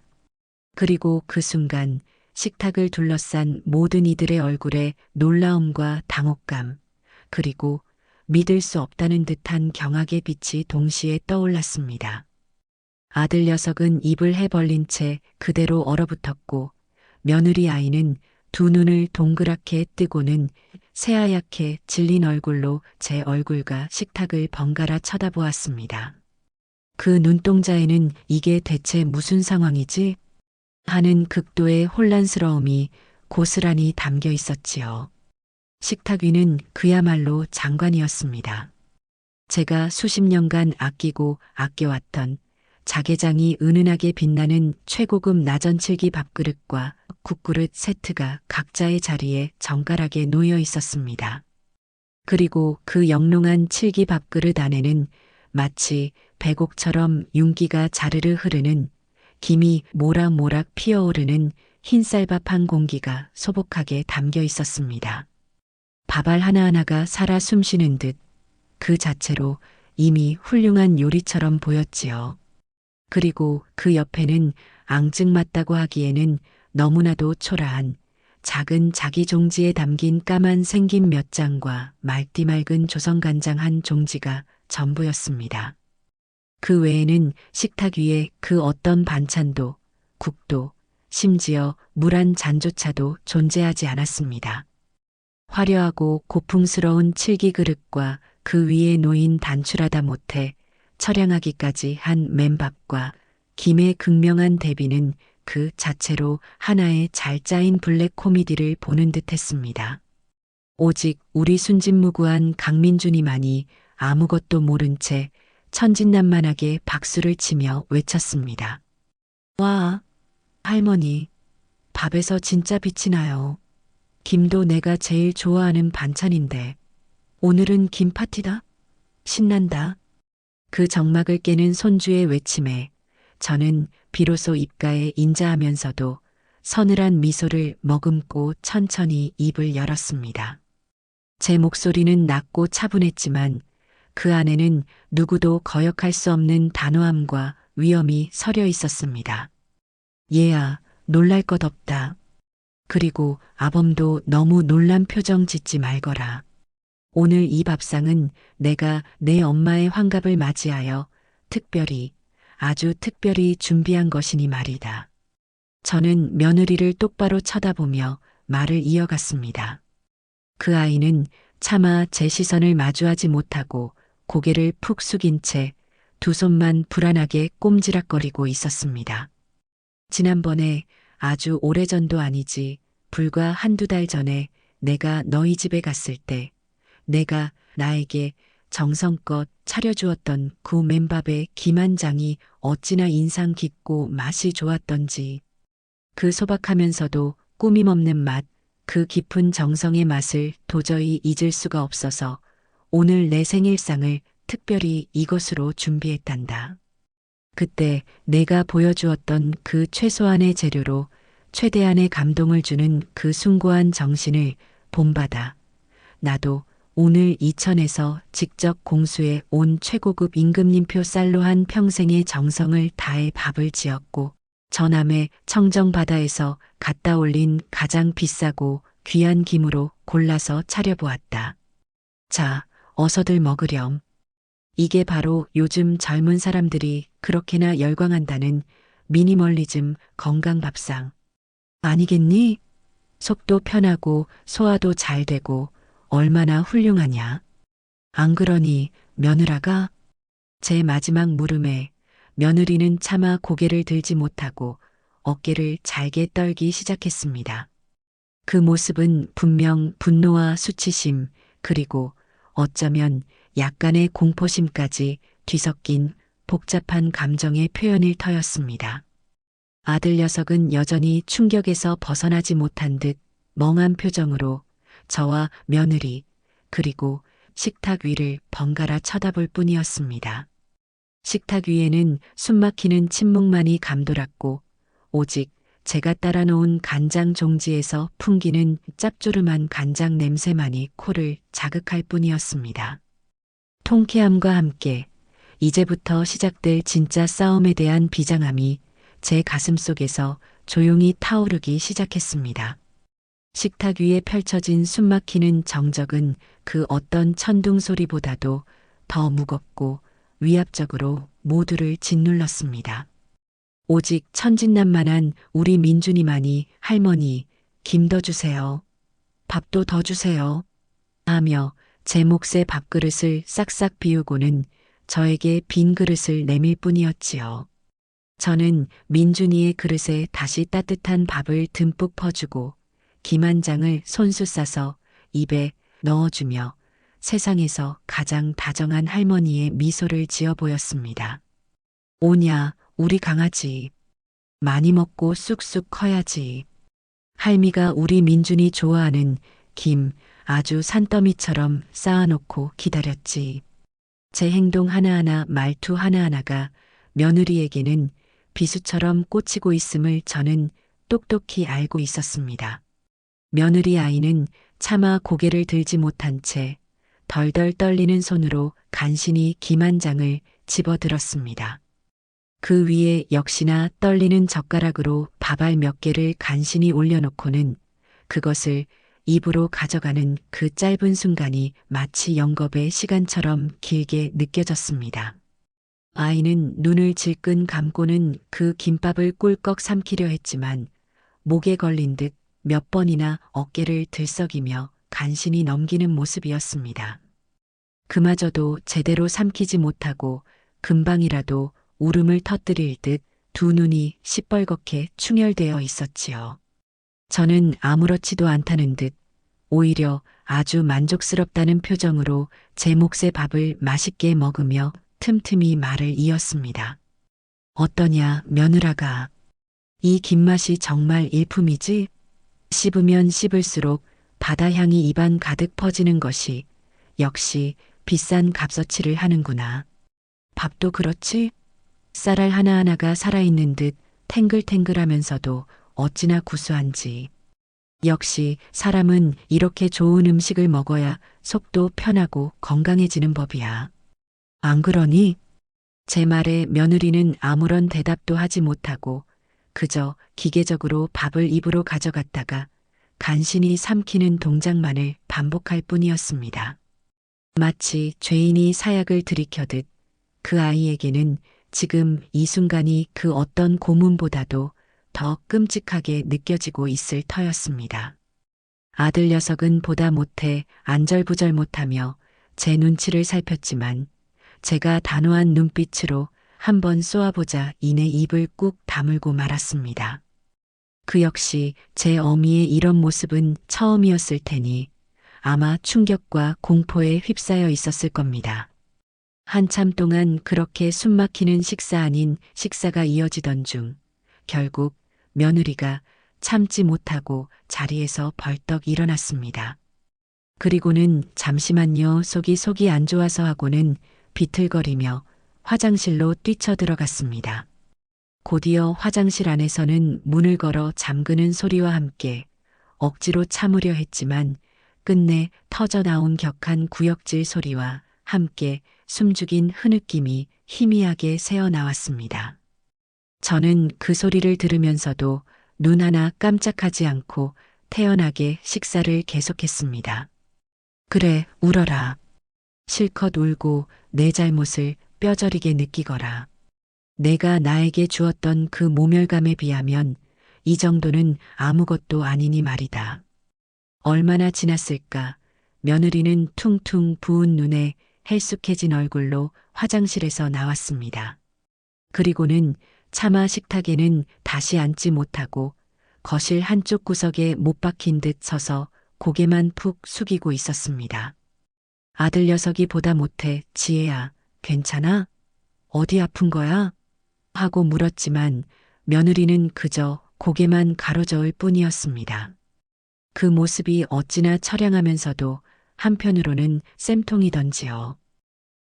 그리고 그 순간 식탁을 둘러싼 모든 이들의 얼굴에 놀라움과 당혹감, 그리고 믿을 수 없다는 듯한 경악의 빛이 동시에 떠올랐습니다. 아들 녀석은 입을 해벌린 채 그대로 얼어붙었고 며느리 아이는 두 눈을 동그랗게 뜨고는 새하얗게 질린 얼굴로 제 얼굴과 식탁을 번갈아 쳐다보았습니다. 그 눈동자에는 이게 대체 무슨 상황이지? 하는 극도의 혼란스러움이 고스란히 담겨 있었지요. 식탁 위는 그야말로 장관이었습니다. 제가 수십 년간 아끼고 아껴왔던 자개장이 은은하게 빛나는 최고급 나전칠기 밥그릇과 국그릇 세트가 각자의 자리에 정갈하게 놓여 있었습니다. 그리고 그 영롱한 칠기 밥그릇 안에는 마치 배곡처럼 윤기가 자르르 흐르는 김이 모락모락 피어오르는 흰쌀밥 한 공기가 소복하게 담겨 있었습니다. 밥알 하나하나가 살아 숨쉬는 듯 그 자체로 이미 훌륭한 요리처럼 보였지요. 그리고 그 옆에는 앙증맞다고 하기에는 너무나도 초라한 작은 자기 종지에 담긴 까만 생김 몇 장과 맑디 맑은 조선간장 한 종지가 전부였습니다. 그 외에는 식탁 위에 그 어떤 반찬도, 국도, 심지어 물 한 잔조차도 존재하지 않았습니다. 화려하고 고풍스러운 칠기 그릇과 그 위에 놓인 단출하다 못해 처량하기까지 한 맨밥과 김의 극명한 대비는 그 자체로 하나의 잘 짜인 블랙 코미디를 보는 듯 했습니다. 오직 우리 순진무구한 강민준이만이 아무것도 모른 채 천진난만하게 박수를 치며 외쳤습니다. 와, 할머니, 밥에서 진짜 빛이 나요. 김도 내가 제일 좋아하는 반찬인데 오늘은 김 파티다? 신난다. 그 정막을 깨는 손주의 외침에 저는 비로소 입가에 인자하면서도 서늘한 미소를 머금고 천천히 입을 열었습니다. 제 목소리는 낮고 차분했지만 그 안에는 누구도 거역할 수 없는 단호함과 위엄이 서려 있었습니다. 얘야, 놀랄 것 없다. 그리고 아범도 너무 놀란 표정 짓지 말거라. 오늘 이 밥상은 내가 내 엄마의 환갑을 맞이하여 특별히, 아주 특별히 준비한 것이니 말이다. 저는 며느리를 똑바로 쳐다보며 말을 이어갔습니다. 그 아이는 차마 제 시선을 마주하지 못하고 고개를 푹 숙인 채 두 손만 불안하게 꼼지락거리고 있었습니다. 지난번에 아주 오래전도 아니지 불과 한두 달 전에 내가 너희 집에 갔을 때 내가 나에게 정성껏 차려주었던 그 맨밥의 김 한 장이 어찌나 인상 깊고 맛이 좋았던지 그 소박하면서도 꾸밈 없는 맛, 그 깊은 정성의 맛을 도저히 잊을 수가 없어서 오늘 내 생일상을 특별히 이것으로 준비했단다. 그때 내가 보여주었던 그 최소한의 재료로 최대한의 감동을 주는 그 숭고한 정신을 본받아 나도 오늘 이천에서 직접 공수해 온 최고급 임금님표 쌀로 한 평생의 정성을 다해 밥을 지었고 전함의 청정바다에서 갖다 올린 가장 비싸고 귀한 김으로 골라서 차려보았다. 자, 어서들 먹으렴. 이게 바로 요즘 젊은 사람들이 그렇게나 열광한다는 미니멀리즘 건강밥상. 아니겠니? 속도 편하고 소화도 잘 되고 얼마나 훌륭하냐. 안 그러니 며느라가? 제 마지막 물음에 며느리는 차마 고개를 들지 못하고 어깨를 잘게 떨기 시작했습니다. 그 모습은 분명 분노와 수치심 그리고 어쩌면 약간의 공포심까지 뒤섞인 복잡한 감정의 표현일 터였습니다. 아들 녀석은 여전히 충격에서 벗어나지 못한 듯 멍한 표정으로 저와 며느리 그리고 식탁 위를 번갈아 쳐다볼 뿐이었습니다. 식탁 위에는 숨막히는 침묵만이 감돌았고 오직 제가 따라 놓은 간장 종지에서 풍기는 짭조름한 간장 냄새만이 코를 자극할 뿐이었습니다. 통쾌함과 함께 이제부터 시작될 진짜 싸움에 대한 비장함이 제 가슴 속에서 조용히 타오르기 시작했습니다. 식탁 위에 펼쳐진 숨막히는 정적은 그 어떤 천둥 소리보다도 더 무겁고 위압적으로 모두를 짓눌렀습니다. 오직 천진난만한 우리 민준이만이 할머니, 김 더 주세요. 밥도 더 주세요. 하며 제 몫의 밥그릇을 싹싹 비우고는 저에게 빈 그릇을 내밀 뿐이었지요. 저는 민준이의 그릇에 다시 따뜻한 밥을 듬뿍 퍼주고 김 한 장을 손수 싸서 입에 넣어주며 세상에서 가장 다정한 할머니의 미소를 지어 보였습니다. 오냐, 우리 강아지. 많이 먹고 쑥쑥 커야지. 할미가 우리 민준이 좋아하는 김 아주 산더미처럼 쌓아놓고 기다렸지. 제 행동 하나하나 말투 하나하나가 며느리에게는 비수처럼 꽂히고 있음을 저는 똑똑히 알고 있었습니다. 며느리 아이는 차마 고개를 들지 못한 채 덜덜 떨리는 손으로 간신히 김 한 장을 집어들었습니다. 그 위에 역시나 떨리는 젓가락으로 밥알 몇 개를 간신히 올려놓고는 그것을 입으로 가져가는 그 짧은 순간이 마치 영겁의 시간처럼 길게 느껴졌습니다. 아이는 눈을 질끈 감고는 그 김밥을 꿀꺽 삼키려 했지만 목에 걸린 듯 몇 번이나 어깨를 들썩이며 간신히 넘기는 모습이었습니다. 그마저도 제대로 삼키지 못하고 금방이라도 울음을 터뜨릴 듯 두 눈이 시뻘겋게 충혈되어 있었지요. 저는 아무렇지도 않다는 듯 오히려 아주 만족스럽다는 표정으로 제 몫의 밥을 맛있게 먹으며 틈틈이 말을 이었습니다. 어떠냐, 며느라가. 이 김맛이 정말 일품이지? 씹으면 씹을수록 바다향이 입안 가득 퍼지는 것이 역시 비싼 값어치를 하는구나. 밥도 그렇지? 쌀알 하나하나가 살아있는 듯 탱글탱글하면서도 어찌나 구수한지. 역시 사람은 이렇게 좋은 음식을 먹어야 속도 편하고 건강해지는 법이야. 안 그러니? 제 말에 며느리는 아무런 대답도 하지 못하고 그저 기계적으로 밥을 입으로 가져갔다가 간신히 삼키는 동작만을 반복할 뿐이었습니다. 마치 죄인이 사약을 들이켜듯 그 아이에게는 지금 이 순간이 그 어떤 고문보다도 더 끔찍하게 느껴지고 있을 터였습니다. 아들 녀석은 보다 못해 안절부절 못하며 제 눈치를 살폈지만 제가 단호한 눈빛으로 한번 쏘아보자 이내 입을 꾹 다물고 말았습니다. 그 역시 제 어미의 이런 모습은 처음이었을 테니 아마 충격과 공포에 휩싸여 있었을 겁니다. 한참 동안 그렇게 숨막히는 식사 아닌 식사가 이어지던 중 결국 며느리가 참지 못하고 자리에서 벌떡 일어났습니다. 그리고는 잠시만요 속이 안 좋아서 하고는 비틀거리며 화장실로 뛰쳐들어갔습니다. 곧이어 화장실 안에서는 문을 걸어 잠그는 소리와 함께 억지로 참으려 했지만 끝내 터져나온 격한 구역질 소리와 함께 숨죽인 흐느낌이 희미하게 새어나왔습니다. 저는 그 소리를 들으면서도 눈 하나 깜짝하지 않고 태연하게 식사를 계속했습니다. 그래, 울어라. 실컷 울고 내 잘못을 뼈저리게 느끼거라. 내가 나에게 주었던 그 모멸감에 비하면 이 정도는 아무것도 아니니 말이다. 얼마나 지났을까. 며느리는 퉁퉁 부은 눈에 헬쑥해진 얼굴로 화장실에서 나왔습니다. 그리고는 차마 식탁에는 다시 앉지 못하고 거실 한쪽 구석에 못 박힌 듯 서서 고개만 푹 숙이고 있었습니다. 아들 녀석이 보다 못해 지혜야, 괜찮아? 어디 아픈 거야? 하고 물었지만 며느리는 그저 고개만 가로저을 뿐이었습니다. 그 모습이 어찌나 처량하면서도 한편으로는 쌤통이던지요.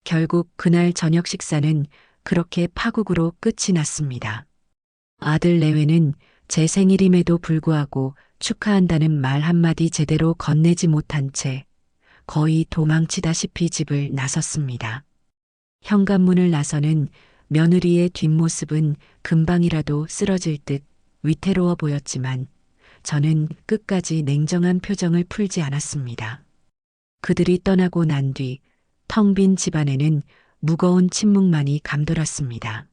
결국 그날 저녁 식사는 그렇게 파국으로 끝이 났습니다. 아들 내외는 제 생일임에도 불구하고 축하한다는 말 한마디 제대로 건네지 못한 채 거의 도망치다시피 집을 나섰습니다. 현관문을 나서는 며느리의 뒷모습은 금방이라도 쓰러질 듯 위태로워 보였지만 저는 끝까지 냉정한 표정을 풀지 않았습니다. 그들이 떠나고 난 뒤 텅 빈 집안에는 무거운 침묵만이 감돌았습니다.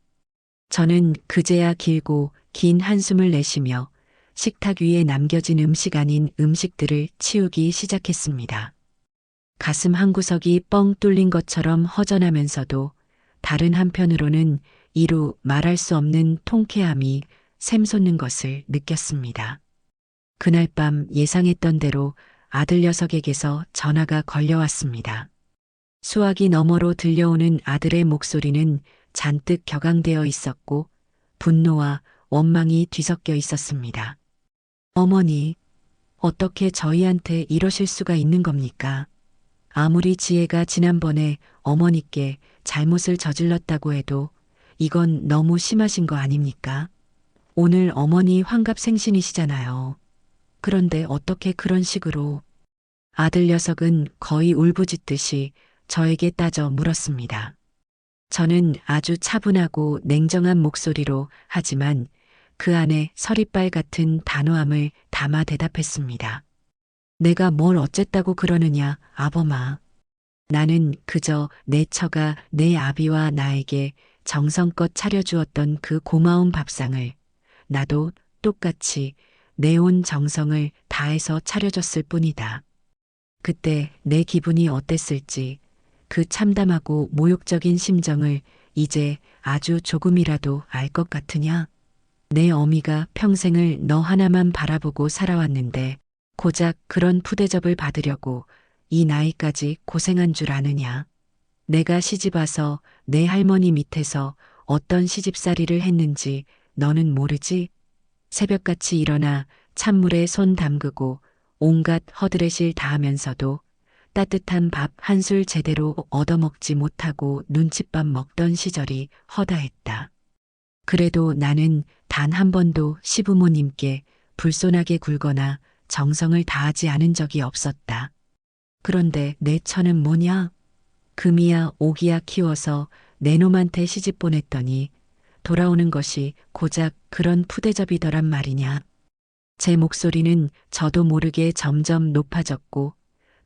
저는 그제야 길고 긴 한숨을 내쉬며 식탁 위에 남겨진 음식 아닌 음식들을 치우기 시작했습니다. 가슴 한구석이 뻥 뚫린 것처럼 허전하면서도 다른 한편으로는 이루 말할 수 없는 통쾌함이 샘솟는 것을 느꼈습니다. 그날 밤 예상했던 대로 아들 녀석에게서 전화가 걸려왔습니다. 수화기 너머로 들려오는 아들의 목소리는 잔뜩 격앙되어 있었고 분노와 원망이 뒤섞여 있었습니다. 어머니, 어떻게 저희한테 이러실 수가 있는 겁니까? 아무리 지혜가 지난번에 어머니께 잘못을 저질렀다고 해도 이건 너무 심하신 거 아닙니까? 오늘 어머니 환갑생신이시잖아요. 그런데 어떻게 그런 식으로. 아들 녀석은 거의 울부짖듯이 저에게 따져 물었습니다. 저는 아주 차분하고 냉정한 목소리로 하지만 그 안에 서리빨 같은 단호함을 담아 대답했습니다. 내가 뭘 어쨌다고 그러느냐, 아범아. 나는 그저 내 처가 내 아비와 나에게 정성껏 차려주었던 그 고마운 밥상을 나도 똑같이 내 온 정성을 다해서 차려줬을 뿐이다. 그때 내 기분이 어땠을지 그 참담하고 모욕적인 심정을 이제 아주 조금이라도 알 것 같으냐? 내 어미가 평생을 너 하나만 바라보고 살아왔는데 고작 그런 푸대접을 받으려고 이 나이까지 고생한 줄 아느냐? 내가 시집와서 내 할머니 밑에서 어떤 시집살이를 했는지 너는 모르지? 새벽같이 일어나 찬물에 손 담그고 온갖 허드렛일 다하면서도 따뜻한 밥 한 술 제대로 얻어먹지 못하고 눈칫밥 먹던 시절이 허다했다. 그래도 나는 단 한 번도 시부모님께 불손하게 굴거나 정성을 다하지 않은 적이 없었다. 그런데 내 처는 뭐냐? 금이야 오기야 키워서 내 놈한테 시집 보냈더니 돌아오는 것이 고작 그런 푸대접이더란 말이냐. 제 목소리는 저도 모르게 점점 높아졌고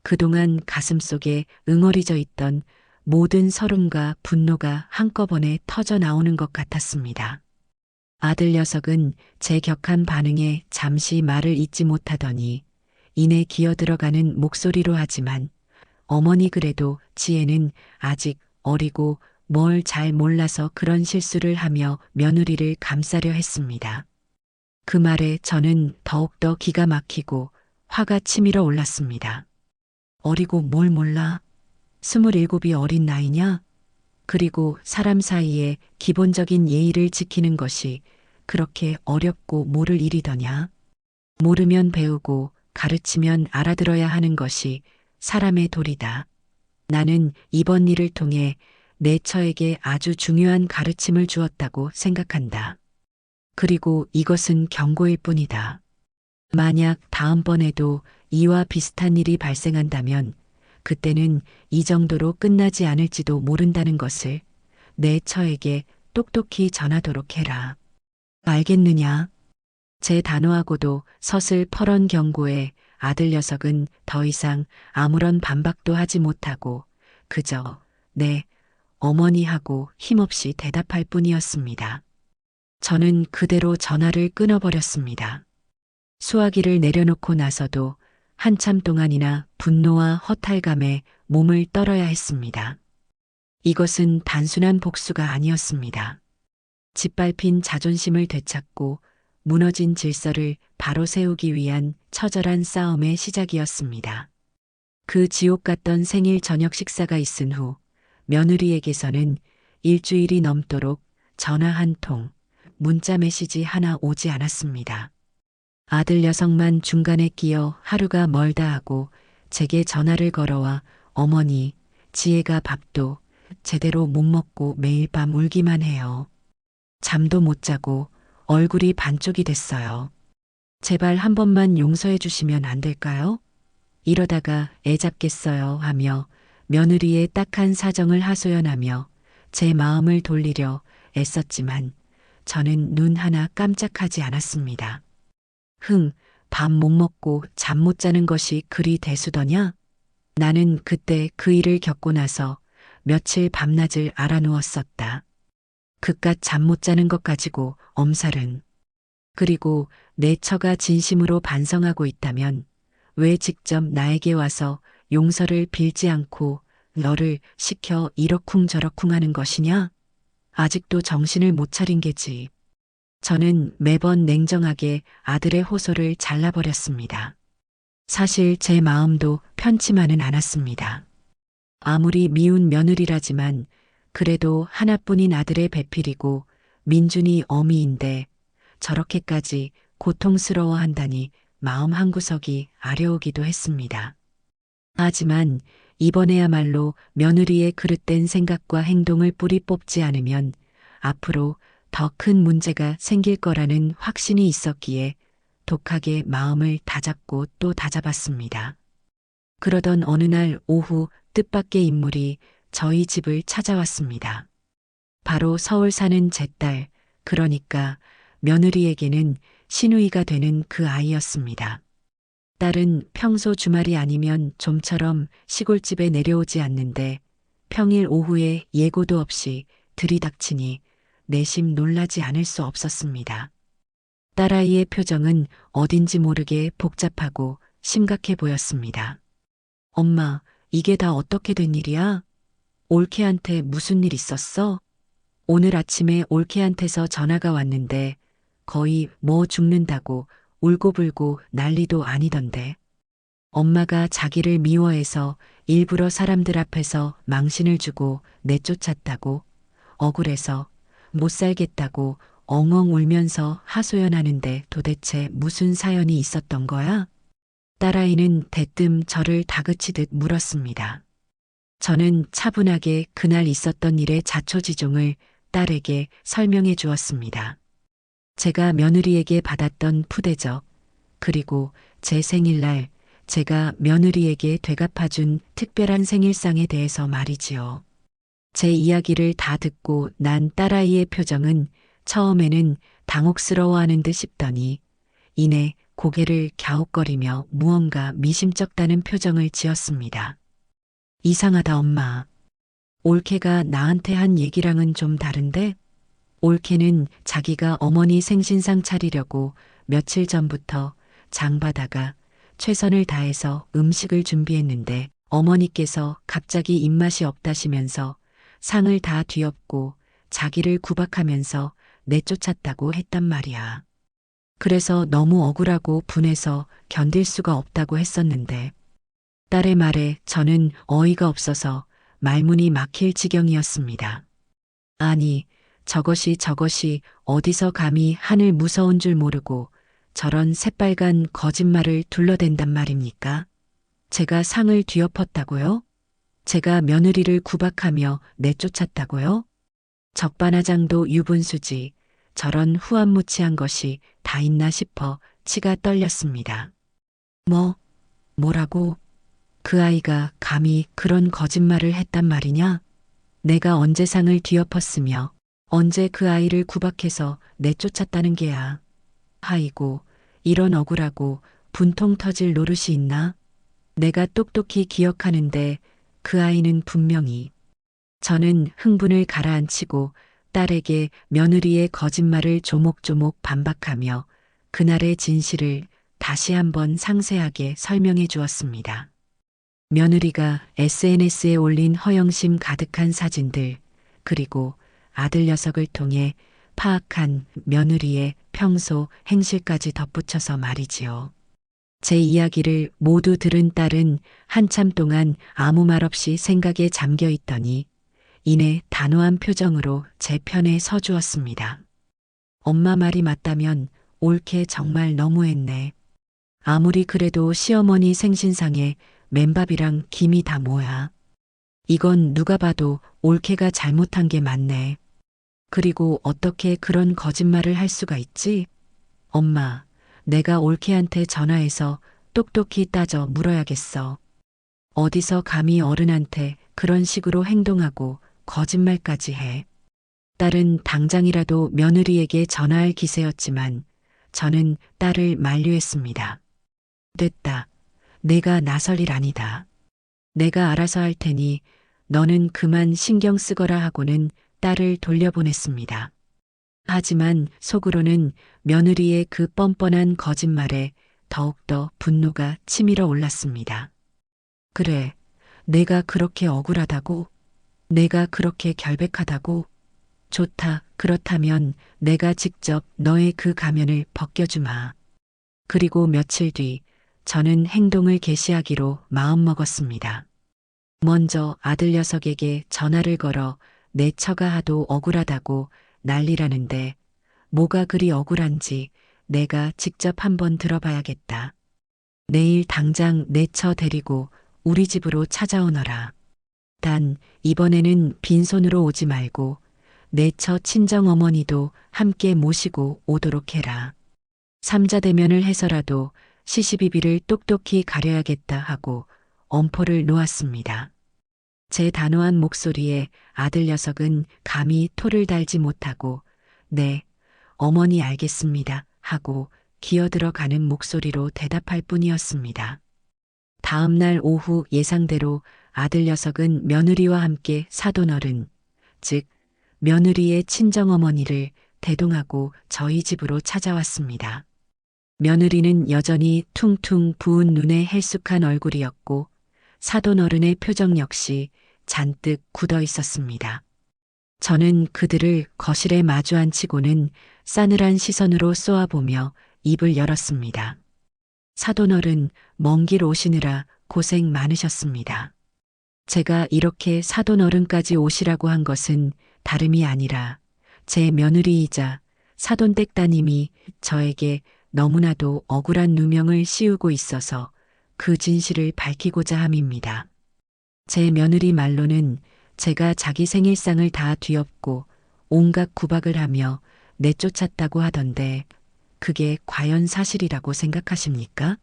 그동안 가슴속에 응어리져 있던 모든 서름과 분노가 한꺼번에 터져 나오는 것 같았습니다. 아들 녀석은 제 격한 반응에 잠시 말을 잇지 못하더니 이내 기어들어가는 목소리로 하지만 어머니 그래도 지혜는 아직 어리고 뭘 잘 몰라서 그런 실수를 하며 며느리를 감싸려 했습니다. 그 말에 저는 더욱더 기가 막히고 화가 치밀어 올랐습니다. 어리고 뭘 몰라? 27이 어린 나이냐? 그리고 사람 사이에 기본적인 예의를 지키는 것이 그렇게 어렵고 모를 일이더냐? 모르면 배우고 가르치면 알아들어야 하는 것이 사람의 도리다. 나는 이번 일을 통해 내 처에게 아주 중요한 가르침을 주었다고 생각한다. 그리고 이것은 경고일 뿐이다. 만약 다음번에도 이와 비슷한 일이 발생한다면 그때는 이 정도로 끝나지 않을지도 모른다는 것을 내 처에게 똑똑히 전하도록 해라. 알겠느냐? 제 단호하고도 서슬퍼런 경고에 아들 녀석은 더 이상 아무런 반박도 하지 못하고 그저 네, 어머니 하고 힘없이 대답할 뿐이었습니다. 저는 그대로 전화를 끊어버렸습니다. 수화기를 내려놓고 나서도 한참 동안이나 분노와 허탈감에 몸을 떨어야 했습니다. 이것은 단순한 복수가 아니었습니다. 짓밟힌 자존심을 되찾고 무너진 질서를 바로 세우기 위한 처절한 싸움의 시작이었습니다. 그 지옥 같던 생일 저녁 식사가 있은 후 며느리에게서는 일주일이 넘도록 전화 한 통, 문자 메시지 하나 오지 않았습니다. 아들 녀석만 중간에 끼어 하루가 멀다 하고 제게 전화를 걸어와 어머니, 지혜가 밥도 제대로 못 먹고 매일 밤 울기만 해요. 잠도 못 자고 얼굴이 반쪽이 됐어요. 제발 한 번만 용서해 주시면 안 될까요? 이러다가 애 잡겠어요 하며 며느리의 딱한 사정을 하소연하며 제 마음을 돌리려 애썼지만 저는 눈 하나 깜짝하지 않았습니다. 밥 못 먹고 잠 못 자는 것이 그리 대수더냐? 나는 그때 그 일을 겪고 나서 며칠 밤낮을 알아누웠었다. 그깟 잠 못 자는 것 가지고 엄살은. 그리고 내 처가 진심으로 반성하고 있다면 왜 직접 나에게 와서 용서를 빌지 않고 너를 시켜 이러쿵저러쿵 하는 것이냐? 아직도 정신을 못 차린 게지. 저는 매번 냉정하게 아들의 호소를 잘라버렸습니다. 사실 제 마음도 편치만은 않았습니다. 아무리 미운 며느리라지만 그래도 하나뿐인 아들의 배필이고 민준이 어미인데 저렇게까지 고통스러워한다니 마음 한구석이 아려오기도 했습니다. 하지만 이번에야말로 며느리의 그릇된 생각과 행동을 뿌리 뽑지 않으면 앞으로 더 큰 문제가 생길 거라는 확신이 있었기에 독하게 마음을 다잡고 또 다잡았습니다. 그러던 어느 날 오후 뜻밖의 인물이 저희 집을 찾아왔습니다. 바로 서울 사는 제 딸, 그러니까 며느리에게는 시누이가 되는 그 아이였습니다. 딸은 평소 주말이 아니면 좀처럼 시골집에 내려오지 않는데 평일 오후에 예고도 없이 들이닥치니 내심 놀라지 않을 수 없었습니다. 딸아이의 표정은 어딘지 모르게 복잡하고 심각해 보였습니다. 엄마, 이게 다 어떻게 된 일이야? 올케한테 무슨 일 있었어? 오늘 아침에 올케한테서 전화가 왔는데 거의 뭐 죽는다고 울고불고 난리도 아니던데. 엄마가 자기를 미워해서 일부러 사람들 앞에서 망신을 주고 내쫓았다고, 억울해서 못 살겠다고 엉엉 울면서 하소연하는데 도대체 무슨 사연이 있었던 거야? 딸아이는 대뜸 저를 다그치듯 물었습니다. 저는 차분하게 그날 있었던 일의 자초지종을 딸에게 설명해 주었습니다. 제가 며느리에게 받았던 푸대접, 그리고 제 생일날 제가 며느리에게 되갚아준 특별한 생일상에 대해서 말이지요. 제 이야기를 다 듣고 난 딸아이의 표정은 처음에는 당혹스러워하는 듯 싶더니 이내 고개를 갸웃거리며 무언가 미심쩍다는 표정을 지었습니다. 이상하다 엄마. 올케가 나한테 한 얘기랑은 좀 다른데? 올케는 자기가 어머니 생신상 차리려고 며칠 전부터 장바다가 최선을 다해서 음식을 준비했는데 어머니께서 갑자기 입맛이 없다시면서 상을 다 뒤엎고 자기를 구박하면서 내쫓았다고 했단 말이야. 그래서 너무 억울하고 분해서 견딜 수가 없다고 했었는데 딸의 말에 저는 어이가 없어서 말문이 막힐 지경이었습니다. 아니, 저것이 어디서 감히 하늘 무서운 줄 모르고 저런 새빨간 거짓말을 둘러댄단 말입니까? 제가 상을 뒤엎었다고요? 제가 며느리를 구박하며 내쫓았다고요? 적반하장도 유분수지 저런 후안무치한 것이 다 있나 싶어 치가 떨렸습니다. 뭐라고? 그 아이가 감히 그런 거짓말을 했단 말이냐? 내가 언제 상을 뒤엎었으며 언제 그 아이를 구박해서 내쫓았다는 게야. 아이고, 이런 억울하고 분통 터질 노릇이 있나? 내가 똑똑히 기억하는데 그 아이는 분명히. 저는 흥분을 가라앉히고 딸에게 며느리의 거짓말을 조목조목 반박하며 그날의 진실을 다시 한번 상세하게 설명해 주었습니다. 며느리가 SNS에 올린 허영심 가득한 사진들, 그리고 아들 녀석을 통해 파악한 며느리의 평소 행실까지 덧붙여서 말이지요. 제 이야기를 모두 들은 딸은 한참 동안 아무 말 없이 생각에 잠겨 있더니 이내 단호한 표정으로 제 편에 서주었습니다. 엄마 말이 맞다면 올케 정말 너무했네. 아무리 그래도 시어머니 생신상에 맨밥이랑 김이 다 뭐야. 이건 누가 봐도 올케가 잘못한 게 맞네. 그리고 어떻게 그런 거짓말을 할 수가 있지? 엄마, 내가 올케한테 전화해서 똑똑히 따져 물어야겠어. 어디서 감히 어른한테 그런 식으로 행동하고 거짓말까지 해. 딸은 당장이라도 며느리에게 전화할 기세였지만 저는 딸을 만류했습니다. 됐다. 내가 나설 일 아니다. 내가 알아서 할 테니 너는 그만 신경 쓰거라 하고는 딸을 돌려보냈습니다. 하지만 속으로는 며느리의 그 뻔뻔한 거짓말에 더욱더 분노가 치밀어 올랐습니다. 그래, 내가 그렇게 억울하다고? 내가 그렇게 결백하다고? 좋다. 그렇다면 내가 직접 너의 그 가면을 벗겨주마. 그리고 며칠 뒤 저는 행동을 개시하기로 마음먹었습니다. 먼저 아들 녀석에게 전화를 걸어 내 처가 하도 억울하다고 난리라는데 뭐가 그리 억울한지 내가 직접 한번 들어봐야겠다. 내일 당장 내 처 데리고 우리 집으로 찾아오너라. 단 이번에는 빈손으로 오지 말고 내 처 친정어머니도 함께 모시고 오도록 해라. 삼자대면을 해서라도 시시비비를 똑똑히 가려야겠다 하고 엄포를 놓았습니다. 제 단호한 목소리에 아들 녀석은 감히 토를 달지 못하고 네, 어머니 알겠습니다 하고 기어들어가는 목소리로 대답할 뿐이었습니다. 다음 날 오후 예상대로 아들 녀석은 며느리와 함께 사돈어른, 즉 며느리의 친정어머니를 대동하고 저희 집으로 찾아왔습니다. 며느리는 여전히 퉁퉁 부은 눈에 헬쑥한 얼굴이었고 사돈어른의 표정 역시 잔뜩 굳어 있었습니다. 저는 그들을 거실에 마주 앉히고는 싸늘한 시선으로 쏘아보며 입을 열었습니다. 사돈어른, 먼 길 오시느라 고생 많으셨습니다. 제가 이렇게 사돈어른까지 오시라고 한 것은 다름이 아니라 제 며느리이자 사돈댁 따님이 저에게 너무나도 억울한 누명을 씌우고 있어서 그 진실을 밝히고자 함입니다. 제 며느리 말로는 제가 자기 생일상을 다 뒤엎고 온갖 구박을 하며 내쫓았다고 하던데 그게 과연 사실이라고 생각하십니까?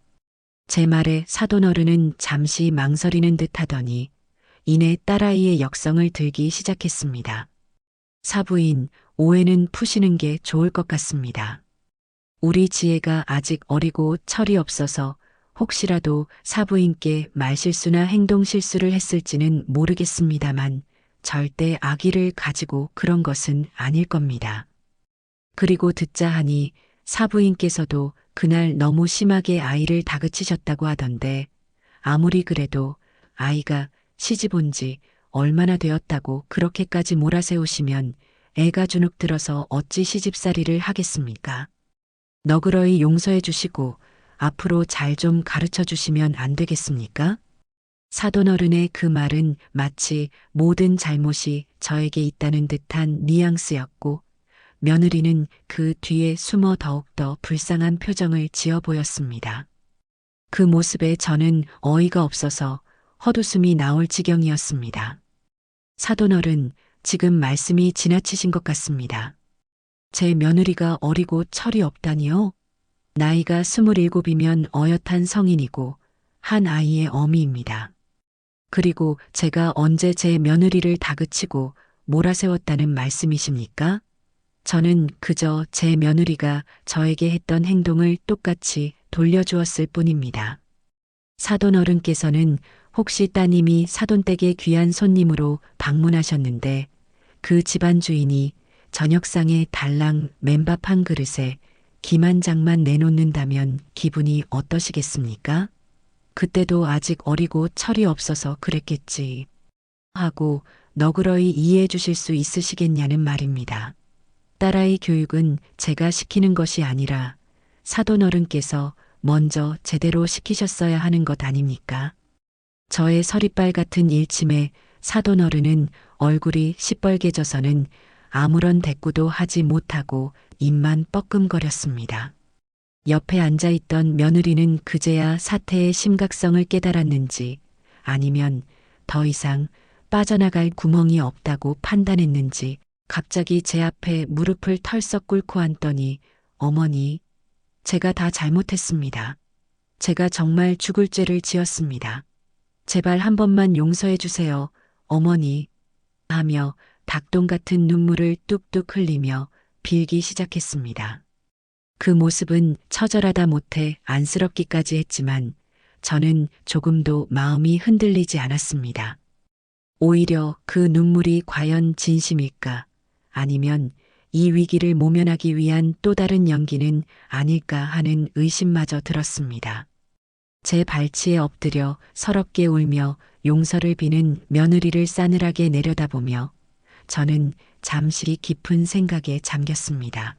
제 말에 사돈어른은 잠시 망설이는 듯 하더니 이내 딸아이의 역성을 들기 시작했습니다. 사부인, 오해는 푸시는 게 좋을 것 같습니다. 우리 지혜가 아직 어리고 철이 없어서 혹시라도 사부인께 말실수나 행동실수를 했을지는 모르겠습니다만 절대 악의를 가지고 그런 것은 아닐 겁니다. 그리고 듣자 하니 사부인께서도 그날 너무 심하게 아이를 다그치셨다고 하던데 아무리 그래도 아이가 시집 온 지 얼마나 되었다고 그렇게까지 몰아세우시면 애가 주눅 들어서 어찌 시집살이를 하겠습니까? 너그러이 용서해 주시고 앞으로 잘 좀 가르쳐 주시면 안 되겠습니까? 사돈어른의 그 말은 마치 모든 잘못이 저에게 있다는 듯한 뉘앙스였고 며느리는 그 뒤에 숨어 더욱더 불쌍한 표정을 지어 보였습니다. 그 모습에 저는 어이가 없어서 헛웃음이 나올 지경이었습니다. 사돈어른, 지금 말씀이 지나치신 것 같습니다. 제 며느리가 어리고 철이 없다니요? 나이가 27이면 어엿한 성인이고 한 아이의 어미입니다. 그리고 제가 언제 제 며느리를 다그치고 몰아세웠다는 말씀이십니까? 저는 그저 제 며느리가 저에게 했던 행동을 똑같이 돌려주었을 뿐입니다. 사돈어른께서는 혹시 따님이 사돈댁의 귀한 손님으로 방문하셨는데 그 집안 주인이 저녁상에 달랑 맨밥 한 그릇에 김 한 장만 내놓는다면 기분이 어떠시겠습니까? 그때도 아직 어리고 철이 없어서 그랬겠지. 하고 너그러이 이해해 주실 수 있으시겠냐는 말입니다. 딸아이 교육은 제가 시키는 것이 아니라 사돈어른께서 먼저 제대로 시키셨어야 하는 것 아닙니까? 저의 서리빨 같은 일침에 사돈어른은 얼굴이 시뻘개져서는 아무런 대꾸도 하지 못하고 입만 뻐끔거렸습니다. 옆에 앉아있던 며느리는 그제야 사태의 심각성을 깨달았는지 아니면 더 이상 빠져나갈 구멍이 없다고 판단했는지 갑자기 제 앞에 무릎을 털썩 꿇고 앉더니 어머니, 제가 다 잘못했습니다. 제가 정말 죽을 죄를 지었습니다. 제발 한 번만 용서해 주세요, 어머니. 하며 닭똥 같은 눈물을 뚝뚝 흘리며 빌기 시작했습니다. 그 모습은 처절하다 못해 안쓰럽기까지 했지만 저는 조금도 마음이 흔들리지 않았습니다. 오히려 그 눈물이 과연 진심일까 아니면 이 위기를 모면하기 위한 또 다른 연기는 아닐까 하는 의심마저 들었습니다. 제 발치에 엎드려 서럽게 울며 용서를 비는 며느리를 싸늘하게 내려다보며 저는 잠시 깊은 생각에 잠겼습니다.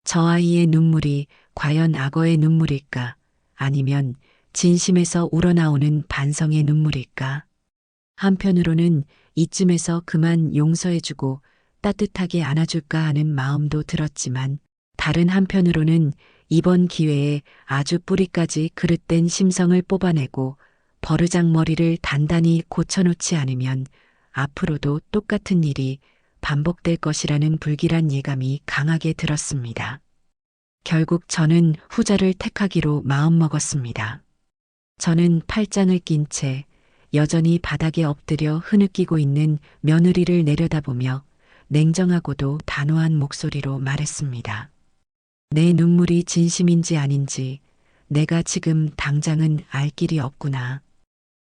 저 아이의 눈물이 과연 악어의 눈물일까? 아니면 진심에서 우러나오는 반성의 눈물일까? 한편으로는 이쯤에서 그만 용서해주고 따뜻하게 안아줄까 하는 마음도 들었지만 다른 한편으로는 이번 기회에 아주 뿌리까지 그릇된 심성을 뽑아내고 버르장머리를 단단히 고쳐놓지 않으면 앞으로도 똑같은 일이 반복될 것이라는 불길한 예감이 강하게 들었습니다. 결국 저는 후자를 택하기로 마음먹었습니다. 저는 팔짱을 낀 채 여전히 바닥에 엎드려 흐느끼고 있는 며느리를 내려다보며 냉정하고도 단호한 목소리로 말했습니다. 내 눈물이 진심인지 아닌지 내가 지금 당장은 알 길이 없구나.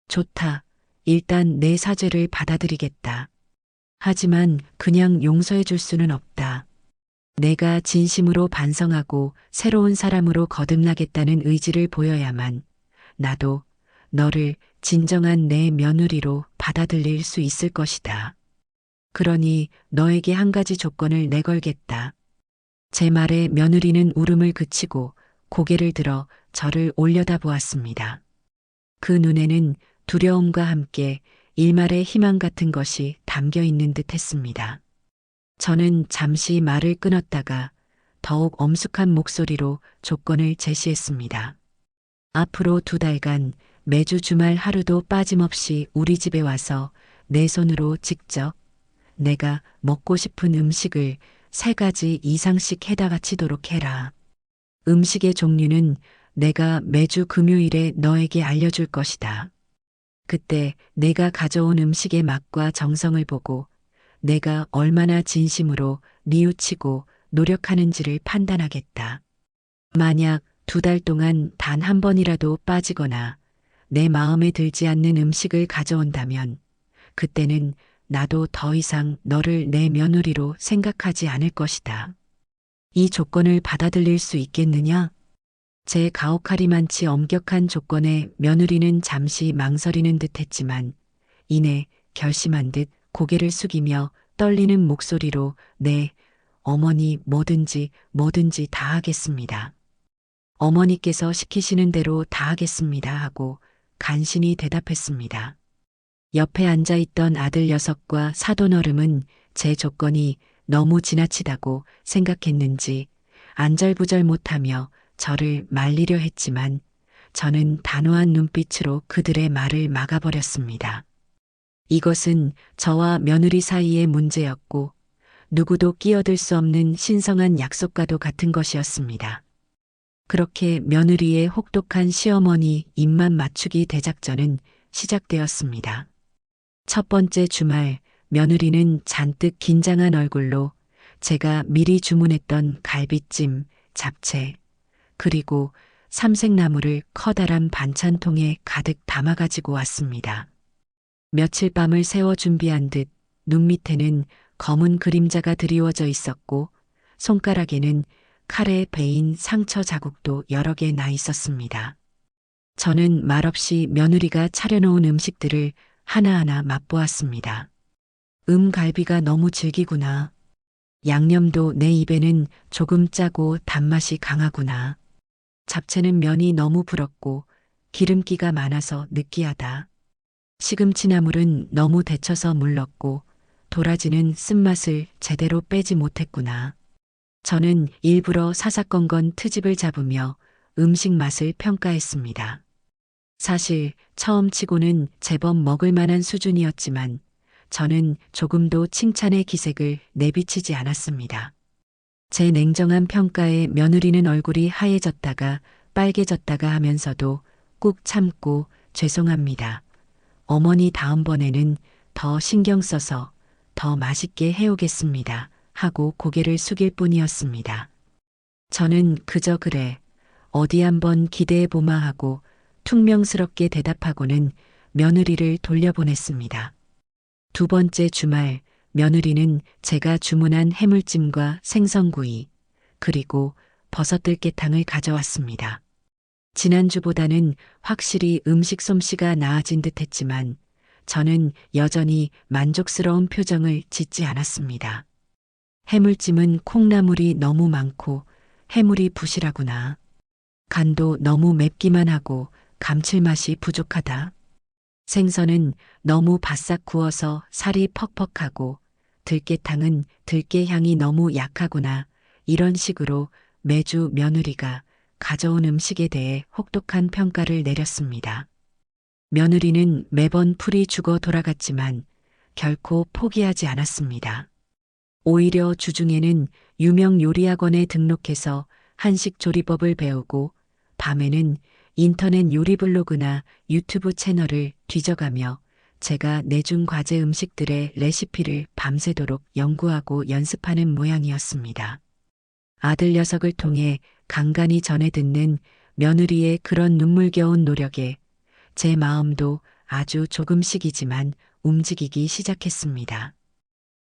좋다. 일단 내 사죄를 받아들이겠다. 하지만 그냥 용서해 줄 수는 없다. 내가 진심으로 반성하고 새로운 사람으로 거듭나겠다는 의지를 보여야만 나도 너를 진정한 내 며느리로 받아들일 수 있을 것이다. 그러니 너에게 한 가지 조건을 내걸겠다. 제 말에 며느리는 울음을 그치고 고개를 들어 저를 올려다보았습니다. 그 눈에는 두려움과 함께 일말의 희망 같은 것이 담겨 있는 듯 했습니다. 저는 잠시 말을 끊었다가 더욱 엄숙한 목소리로 조건을 제시했습니다. 앞으로 2달간 매주 주말 하루도 빠짐없이 우리 집에 와서 내 손으로 직접 내가 먹고 싶은 음식을 3가지 이상씩 해다 바치도록 해라. 음식의 종류는 내가 매주 금요일에 너에게 알려줄 것이다. 그때 내가 가져온 음식의 맛과 정성을 보고 내가 얼마나 진심으로 뉘우치고 노력하는지를 판단하겠다. 만약 2달 동안 단 한 번이라도 빠지거나 내 마음에 들지 않는 음식을 가져온다면 그때는 나도 더 이상 너를 내 며느리로 생각하지 않을 것이다. 이 조건을 받아들일 수 있겠느냐? 제 가혹하리만치 엄격한 조건에 며느리는 잠시 망설이는 듯 했지만 이내 결심한 듯 고개를 숙이며 떨리는 목소리로 네, 어머니 뭐든지 다 하겠습니다. 어머니께서 시키시는 대로 다 하겠습니다 하고 간신히 대답했습니다. 옆에 앉아있던 아들 녀석과 사돈어름은 제 조건이 너무 지나치다고 생각했는지 안절부절 못하며 저를 말리려 했지만 저는 단호한 눈빛으로 그들의 말을 막아버렸습니다. 이것은 저와 며느리 사이의 문제였고 누구도 끼어들 수 없는 신성한 약속과도 같은 것이었습니다. 그렇게 며느리의 혹독한 시어머니 입맛 맞추기 대작전은 시작되었습니다. 첫 번째 주말 며느리는 잔뜩 긴장한 얼굴로 제가 미리 주문했던 갈비찜, 잡채, 그리고 삼색나물을 커다란 반찬통에 가득 담아가지고 왔습니다. 며칠 밤을 새워 준비한 듯 눈 밑에는 검은 그림자가 드리워져 있었고 손가락에는 칼에 베인 상처 자국도 여러 개 나 있었습니다. 저는 말없이 며느리가 차려놓은 음식들을 하나하나 맛보았습니다. 갈비가 너무 질기구나. 양념도 내 입에는 조금 짜고 단맛이 강하구나. 잡채는 면이 너무 불었고 기름기가 많아서 느끼하다. 시금치나물은 너무 데쳐서 물렀고 도라지는 쓴맛을 제대로 빼지 못했구나. 저는 일부러 사사건건 트집을 잡으며 음식 맛을 평가했습니다. 사실 처음 치고는 제법 먹을 만한 수준이었지만 저는 조금도 칭찬의 기색을 내비치지 않았습니다. 제 냉정한 평가에 며느리는 얼굴이 하얘졌다가 빨개졌다가 하면서도 꾹 참고 죄송합니다. 어머니 다음번에는 더 신경 써서 더 맛있게 해오겠습니다. 하고 고개를 숙일 뿐이었습니다. 저는 그저 그래 어디 한번 기대해보마 하고 퉁명스럽게 대답하고는 며느리를 돌려보냈습니다. 2번째 주말 며느리는 제가 주문한 해물찜과 생선구이, 그리고 버섯 들깨탕을 가져왔습니다. 지난주보다는 확실히 음식 솜씨가 나아진 듯 했지만 저는 여전히 만족스러운 표정을 짓지 않았습니다. 해물찜은 콩나물이 너무 많고 해물이 부실하구나. 간도 너무 맵기만 하고 감칠맛이 부족하다. 생선은 너무 바싹 구워서 살이 퍽퍽하고 들깨탕은 들깨 향이 너무 약하구나. 이런 식으로 매주 며느리가 가져온 음식에 대해 혹독한 평가를 내렸습니다. 며느리는 매번 풀이 죽어 돌아갔지만 결코 포기하지 않았습니다. 오히려 주중에는 유명 요리학원에 등록해서 한식 조리법을 배우고 밤에는 인터넷 요리 블로그나 유튜브 채널을 뒤져가며 제가 내준 과제 음식들의 레시피를 밤새도록 연구하고 연습하는 모양이었습니다. 아들 녀석을 통해 간간히 전해 듣는 며느리의 그런 눈물겨운 노력에 제 마음도 아주 조금씩이지만 움직이기 시작했습니다.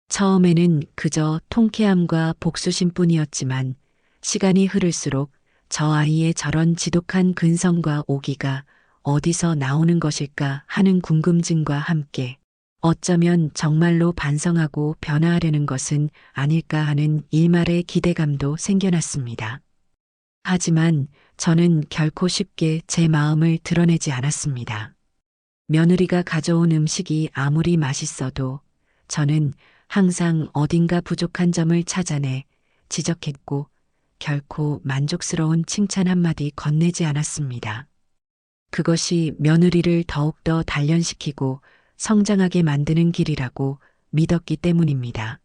처음에는 그저 통쾌함과 복수심뿐이었지만 시간이 흐를수록 저 아이의 저런 지독한 근성과 오기가 어디서 나오는 것일까 하는 궁금증과 함께 어쩌면 정말로 반성하고 변화하려는 것은 아닐까 하는 일말의 기대감도 생겨났습니다. 하지만 저는 결코 쉽게 제 마음을 드러내지 않았습니다. 며느리가 가져온 음식이 아무리 맛있어도 저는 항상 어딘가 부족한 점을 찾아내 지적했고 결코 만족스러운 칭찬 한마디 건네지 않았습니다. 그것이 며느리를 더욱더 단련시키고 성장하게 만드는 길이라고 믿었기 때문입니다.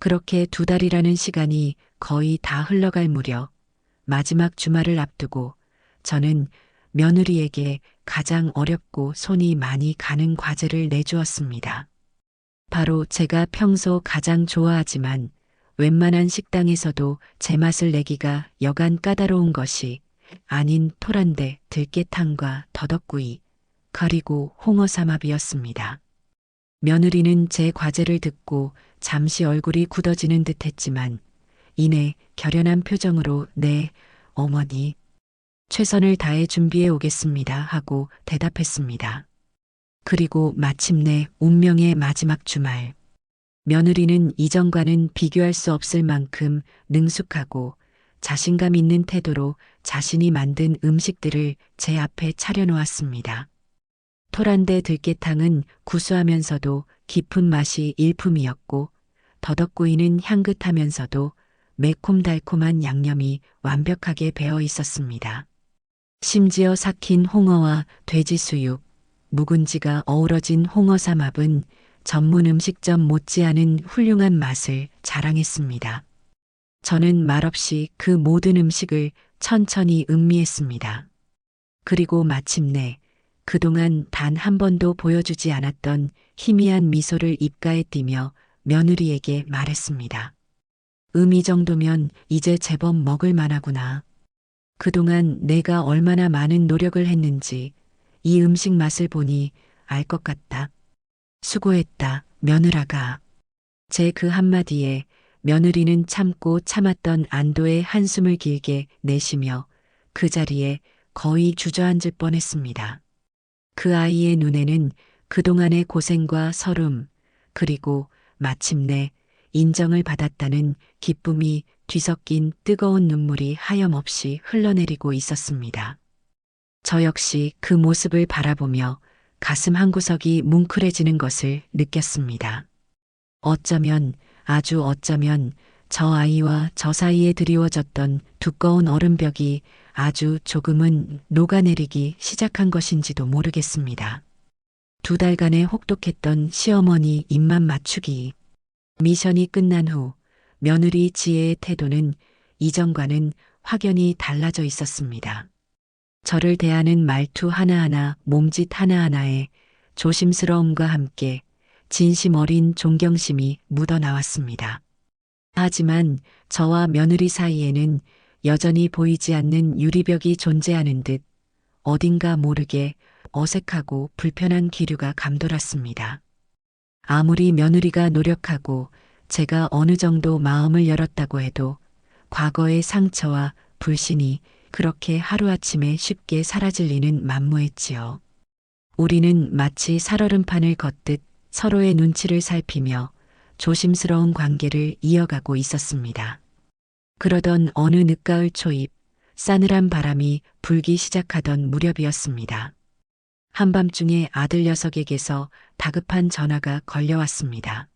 그렇게 2달이라는 시간이 거의 다 흘러갈 무렵 마지막 주말을 앞두고 저는 며느리에게 가장 어렵고 손이 많이 가는 과제를 내주었습니다. 바로 제가 평소 가장 좋아하지만 웬만한 식당에서도 제 맛을 내기가 여간 까다로운 것이 아닌 토란대 들깨탕과 더덕구이, 그리고 홍어삼합이었습니다. 며느리는 제 과제를 듣고 잠시 얼굴이 굳어지는 듯 했지만 이내 결연한 표정으로 네, 어머니, 최선을 다해 준비해 오겠습니다 하고 대답했습니다. 그리고 마침내 운명의 마지막 주말. 며느리는 이전과는 비교할 수 없을 만큼 능숙하고 자신감 있는 태도로 자신이 만든 음식들을 제 앞에 차려놓았습니다. 토란대 들깨탕은 구수하면서도 깊은 맛이 일품이었고 더덕구이는 향긋하면서도 매콤달콤한 양념이 완벽하게 배어 있었습니다. 심지어 삭힌 홍어와 돼지수육, 묵은지가 어우러진 홍어삼합은 전문 음식점 못지않은 훌륭한 맛을 자랑했습니다. 저는 말없이 그 모든 음식을 천천히 음미했습니다. 그리고 마침내 그동안 단 한 번도 보여주지 않았던 희미한 미소를 입가에 띠며 며느리에게 말했습니다. 이 정도면 이제 제법 먹을 만하구나. 그동안 내가 얼마나 많은 노력을 했는지 이 음식 맛을 보니 알 것 같다. 수고했다, 며느라가. 제 그 한마디에 며느리는 참고 참았던 안도의 한숨을 길게 내쉬며 그 자리에 거의 주저앉을 뻔했습니다. 그 아이의 눈에는 그동안의 고생과 서름, 그리고 마침내 인정을 받았다는 기쁨이 뒤섞인 뜨거운 눈물이 하염없이 흘러내리고 있었습니다. 저 역시 그 모습을 바라보며 가슴 한구석이 뭉클해지는 것을 느꼈습니다. 어쩌면, 아주 어쩌면 저 아이와 저 사이에 드리워졌던 두꺼운 얼음벽이 아주 조금은 녹아내리기 시작한 것인지도 모르겠습니다. 2달간의 혹독했던 시어머니 입맛 맞추기. 미션이 끝난 후 며느리 지혜의 태도는 이전과는 확연히 달라져 있었습니다. 저를 대하는 말투 하나하나, 몸짓 하나하나에 조심스러움과 함께 진심 어린 존경심이 묻어나왔습니다. 하지만 저와 며느리 사이에는 여전히 보이지 않는 유리벽이 존재하는 듯 어딘가 모르게 어색하고 불편한 기류가 감돌았습니다. 아무리 며느리가 노력하고 제가 어느 정도 마음을 열었다고 해도 과거의 상처와 불신이 그렇게 하루아침에 쉽게 사라질 리는 만무했지요. 우리는 마치 살얼음판을 걷듯 서로의 눈치를 살피며 조심스러운 관계를 이어가고 있었습니다. 그러던 어느 늦가을 초입, 싸늘한 바람이 불기 시작하던 무렵이었습니다. 한밤중에 아들 녀석에게서 다급한 전화가 걸려왔습니다.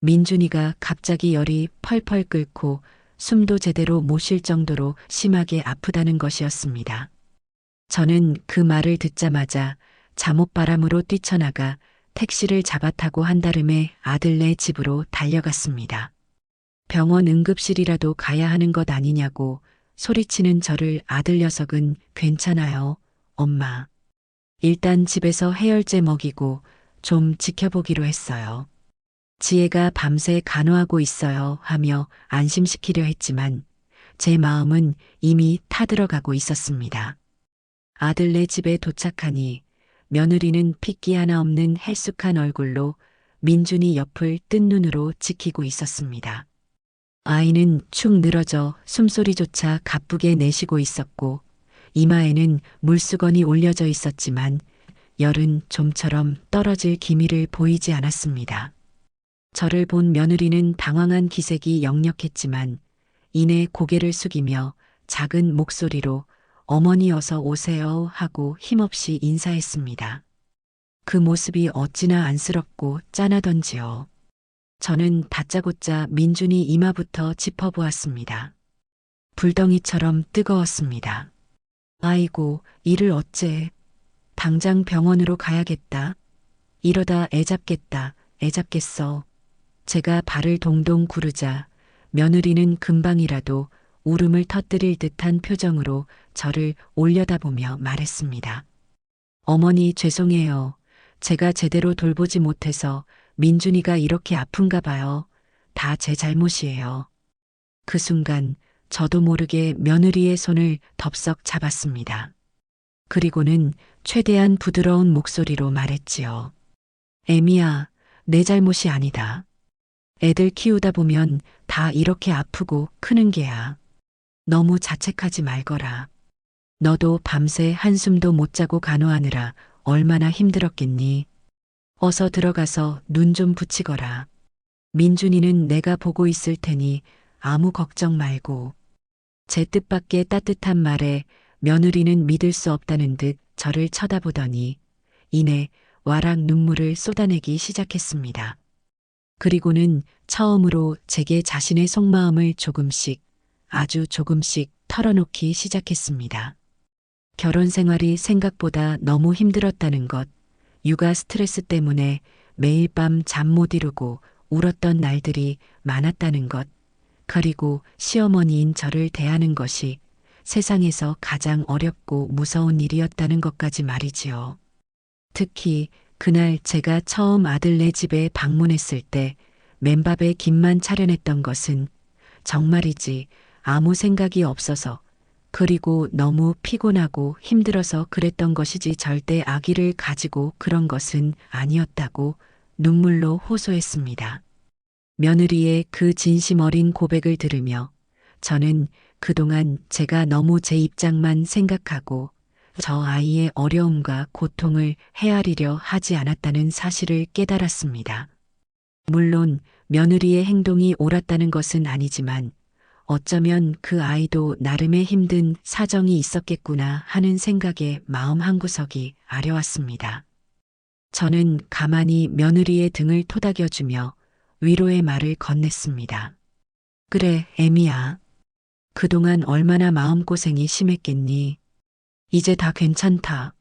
민준이가 갑자기 열이 펄펄 끓고 숨도 제대로 못 쉴 정도로 심하게 아프다는 것이었습니다. 저는 그 말을 듣자마자 잠옷바람으로 뛰쳐나가 택시를 잡아타고 한달음에 아들네 집으로 달려갔습니다. 병원 응급실이라도 가야 하는 것 아니냐고 소리치는 저를 아들 녀석은 괜찮아요, 엄마. 일단 집에서 해열제 먹이고 좀 지켜보기로 했어요. 지혜가 밤새 간호하고 있어요 하며 안심시키려 했지만 제 마음은 이미 타들어가고 있었습니다. 아들네 집에 도착하니 며느리는 핏기 하나 없는 헬쑥한 얼굴로 민준이 옆을 뜬 눈으로 지키고 있었습니다. 아이는 축 늘어져 숨소리조차 가쁘게 내쉬고 있었고 이마에는 물수건이 올려져 있었지만 열은 좀처럼 떨어질 기미를 보이지 않았습니다. 저를 본 며느리는 당황한 기색이 역력했지만 이내 고개를 숙이며 작은 목소리로 어머니 어서 오세요 하고 힘없이 인사했습니다. 그 모습이 어찌나 안쓰럽고 짠하던지요. 저는 다짜고짜 민준이 이마부터 짚어보았습니다. 불덩이처럼 뜨거웠습니다. 아이고, 이를 어째. 당장 병원으로 가야겠다. 이러다 애 잡겠다, 애 잡겠어. 제가 발을 동동 구르자 며느리는 금방이라도 울음을 터뜨릴 듯한 표정으로 저를 올려다보며 말했습니다. 어머니 죄송해요. 제가 제대로 돌보지 못해서 민준이가 이렇게 아픈가 봐요. 다 제 잘못이에요. 그 순간 저도 모르게 며느리의 손을 덥석 잡았습니다. 그리고는 최대한 부드러운 목소리로 말했지요. 애미야, 내 잘못이 아니다. 애들 키우다 보면 다 이렇게 아프고 크는 게야. 너무 자책하지 말거라. 너도 밤새 한숨도 못 자고 간호하느라 얼마나 힘들었겠니? 어서 들어가서 눈 좀 붙이거라. 민준이는 내가 보고 있을 테니 아무 걱정 말고. 제 뜻밖의 따뜻한 말에 며느리는 믿을 수 없다는 듯 저를 쳐다보더니 이내 와락 눈물을 쏟아내기 시작했습니다. 그리고는 처음으로 제게 자신의 속마음을 조금씩, 아주 조금씩 털어놓기 시작했습니다. 결혼 생활이 생각보다 너무 힘들었다는 것, 육아 스트레스 때문에 매일 밤 잠 못 이루고 울었던 날들이 많았다는 것, 그리고 시어머니인 저를 대하는 것이 세상에서 가장 어렵고 무서운 일이었다는 것까지 말이지요. 특히 그날 제가 처음 아들네 집에 방문했을 때 맨밥에 김만 차려냈던 것은 정말이지 아무 생각이 없어서 그리고 너무 피곤하고 힘들어서 그랬던 것이지 절대 아기를 가지고 그런 것은 아니었다고 눈물로 호소했습니다. 며느리의 그 진심 어린 고백을 들으며 저는 그동안 제가 너무 제 입장만 생각하고 저 아이의 어려움과 고통을 헤아리려 하지 않았다는 사실을 깨달았습니다. 물론 며느리의 행동이 옳았다는 것은 아니지만 어쩌면 그 아이도 나름의 힘든 사정이 있었겠구나 하는 생각에 마음 한구석이 아려왔습니다. 저는 가만히 며느리의 등을 토닥여주며 위로의 말을 건넸습니다. 그래, 애미야. 그동안 얼마나 마음고생이 심했겠니? 이제 다 괜찮다.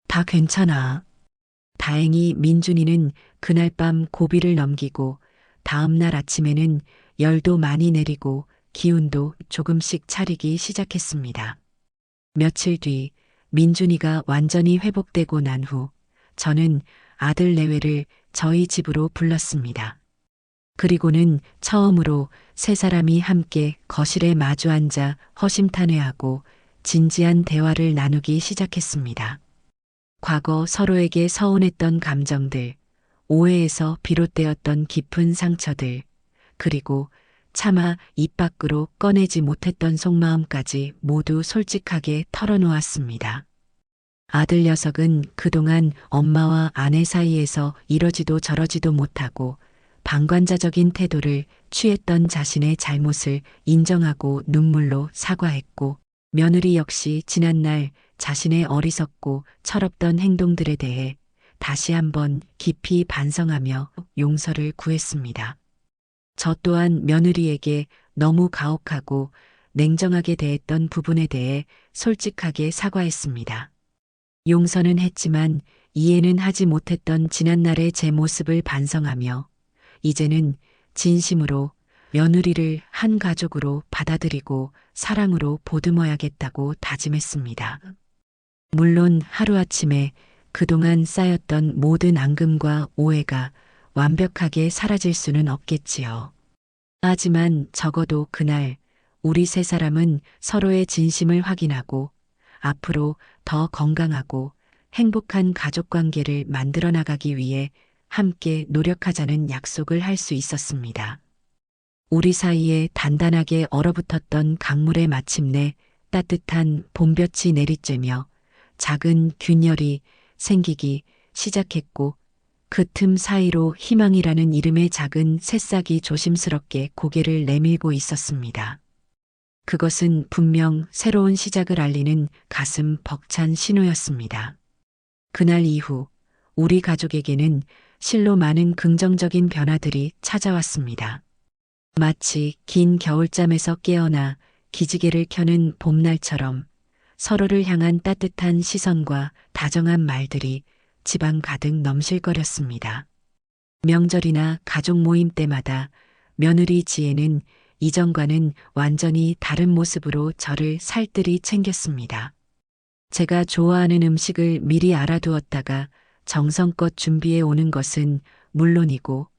다 괜찮아. 다행히 민준이는 그날 밤 고비를 넘기고 다음 날 아침에는 열도 많이 내리고 기운도 조금씩 차리기 시작했습니다. 며칠 뒤 민준이가 완전히 회복되고 난 후 저는 아들 내외를 저희 집으로 불렀습니다. 그리고는 처음으로 세 사람이 함께 거실에 마주 앉아 허심탄회하고 진지한 대화를 나누기 시작했습니다. 과거 서로에게 서운했던 감정들, 오해에서 비롯되었던 깊은 상처들, 그리고 차마 입 밖으로 꺼내지 못했던 속마음까지 모두 솔직하게 털어놓았습니다. 아들 녀석은 그동안 엄마와 아내 사이에서 이러지도 저러지도 못하고 방관자적인 태도를 취했던 자신의 잘못을 인정하고 눈물로 사과했고, 며느리 역시 지난날 자신의 어리석고 철없던 행동들에 대해 다시 한번 깊이 반성하며 용서를 구했습니다. 저 또한 며느리에게 너무 가혹하고 냉정하게 대했던 부분에 대해 솔직하게 사과했습니다. 용서는 했지만 이해는 하지 못했던 지난날의 제 모습을 반성하며 이제는 진심으로 며느리를 한 가족으로 받아들이고 사랑으로 보듬어야겠다고 다짐했습니다. 물론 하루아침에 그동안 쌓였던 모든 앙금과 오해가 완벽하게 사라질 수는 없겠지요. 하지만 적어도 그날 우리 세 사람은 서로의 진심을 확인하고 앞으로 더 건강하고 행복한 가족 관계를 만들어 나가기 위해 함께 노력하자는 약속을 할 수 있었습니다. 우리 사이에 단단하게 얼어붙었던 강물에 마침내 따뜻한 봄볕이 내리쬐며 작은 균열이 생기기 시작했고, 그 틈 사이로 희망이라는 이름의 작은 새싹이 조심스럽게 고개를 내밀고 있었습니다. 그것은 분명 새로운 시작을 알리는 가슴 벅찬 신호였습니다. 그날 이후 우리 가족에게는 실로 많은 긍정적인 변화들이 찾아왔습니다. 마치 긴 겨울잠에서 깨어나 기지개를 켜는 봄날처럼 서로를 향한 따뜻한 시선과 다정한 말들이 집안 가득 넘실거렸습니다. 명절이나 가족 모임 때마다 며느리 지혜는 이전과는 완전히 다른 모습으로 저를 살뜰히 챙겼습니다. 제가 좋아하는 음식을 미리 알아두었다가 정성껏 준비해 오는 것은 물론이고,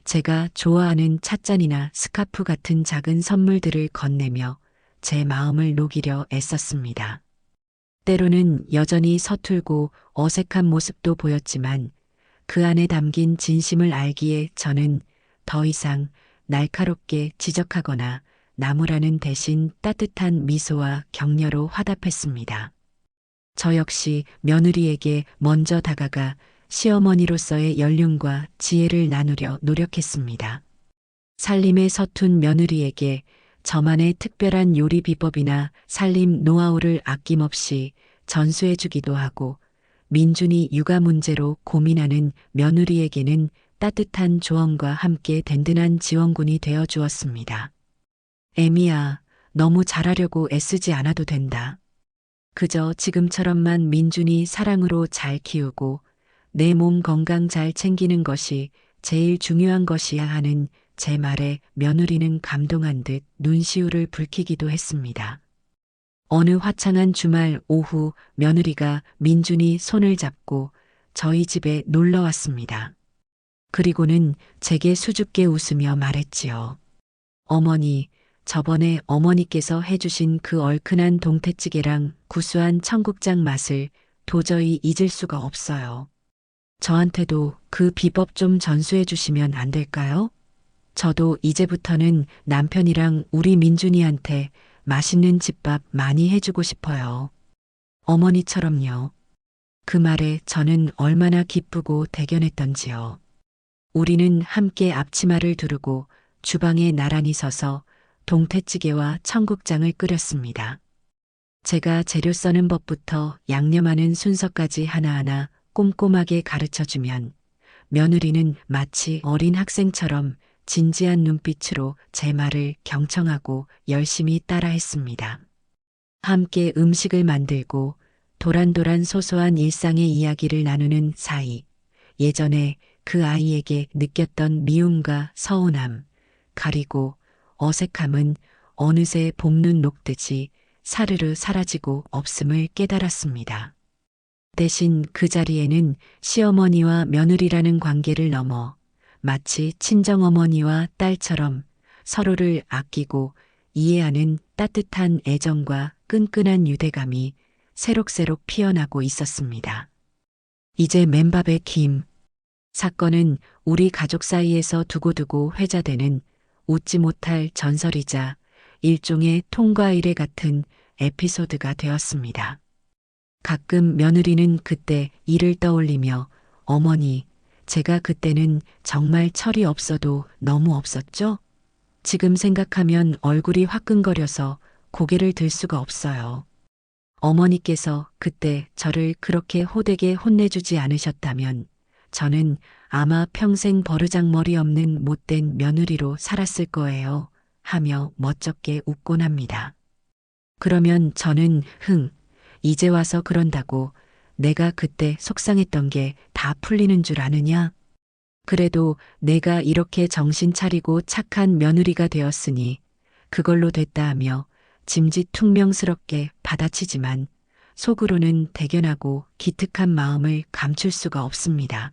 제가 좋아하는 찻잔이나 스카프 같은 작은 선물들을 건네며 제 마음을 녹이려 애썼습니다. 때로는 여전히 서툴고 어색한 모습도 보였지만 그 안에 담긴 진심을 알기에 저는 더 이상 날카롭게 지적하거나 나무라는 대신 따뜻한 미소와 격려로 화답했습니다. 저 역시 며느리에게 먼저 다가가 시어머니로서의 연륜과 지혜를 나누려 노력했습니다. 살림에 서툰 며느리에게 저만의 특별한 요리 비법이나 살림 노하우를 아낌없이 전수해주기도 하고, 민준이 육아 문제로 고민하는 며느리에게는 따뜻한 조언과 함께 든든한 지원군이 되어 주었습니다. 애미야, 너무 잘하려고 애쓰지 않아도 된다. 그저 지금처럼만 민준이 사랑으로 잘 키우고 내 몸 건강 잘 챙기는 것이 제일 중요한 것이야 하는 제 말에 며느리는 감동한 듯 눈시울을 붉히기도 했습니다. 어느 화창한 주말 오후 며느리가 민준이 손을 잡고 저희 집에 놀러 왔습니다. 그리고는 제게 수줍게 웃으며 말했지요. 어머니, 저번에 어머니께서 해주신 그 얼큰한 동태찌개랑 구수한 청국장 맛을 도저히 잊을 수가 없어요. 저한테도 그 비법 좀 전수해 주시면 안 될까요? 저도 이제부터는 남편이랑 우리 민준이한테 맛있는 집밥 많이 해주고 싶어요. 어머니처럼요. 그 말에 저는 얼마나 기쁘고 대견했던지요. 우리는 함께 앞치마를 두르고 주방에 나란히 서서 동태찌개와 청국장을 끓였습니다. 제가 재료 써는 법부터 양념하는 순서까지 하나하나 꼼꼼하게 가르쳐주면 며느리는 마치 어린 학생처럼 진지한 눈빛으로 제 말을 경청하고 열심히 따라했습니다. 함께 음식을 만들고 도란도란 소소한 일상의 이야기를 나누는 사이, 예전에 그 아이에게 느꼈던 미움과 서운함, 가리고 어색함은 어느새 봄눈 녹듯이 사르르 사라지고 없음을 깨달았습니다. 대신 그 자리에는 시어머니와 며느리라는 관계를 넘어 마치 친정어머니와 딸처럼 서로를 아끼고 이해하는 따뜻한 애정과 끈끈한 유대감이 새록새록 피어나고 있었습니다. 이제 맨밥에 김, 사건은 우리 가족 사이에서 두고두고 회자되는 웃지 못할 전설이자 일종의 통과 의례 같은 에피소드가 되었습니다. 가끔 며느리는 그때 일을 떠올리며 어머니, 제가 그때는 정말 철이 없어도 너무 없었죠? 지금 생각하면 얼굴이 화끈거려서 고개를 들 수가 없어요. 어머니께서 그때 저를 그렇게 호되게 혼내주지 않으셨다면 저는 아마 평생 버르장머리 없는 못된 며느리로 살았을 거예요. 하며 멋쩍게 웃곤 합니다. 그러면 저는 이제 와서 그런다고 내가 그때 속상했던 게 다 풀리는 줄 아느냐? 그래도 내가 이렇게 정신 차리고 착한 며느리가 되었으니 그걸로 됐다 하며 짐짓퉁명스럽게 받아치지만 속으로는 대견하고 기특한 마음을 감출 수가 없습니다.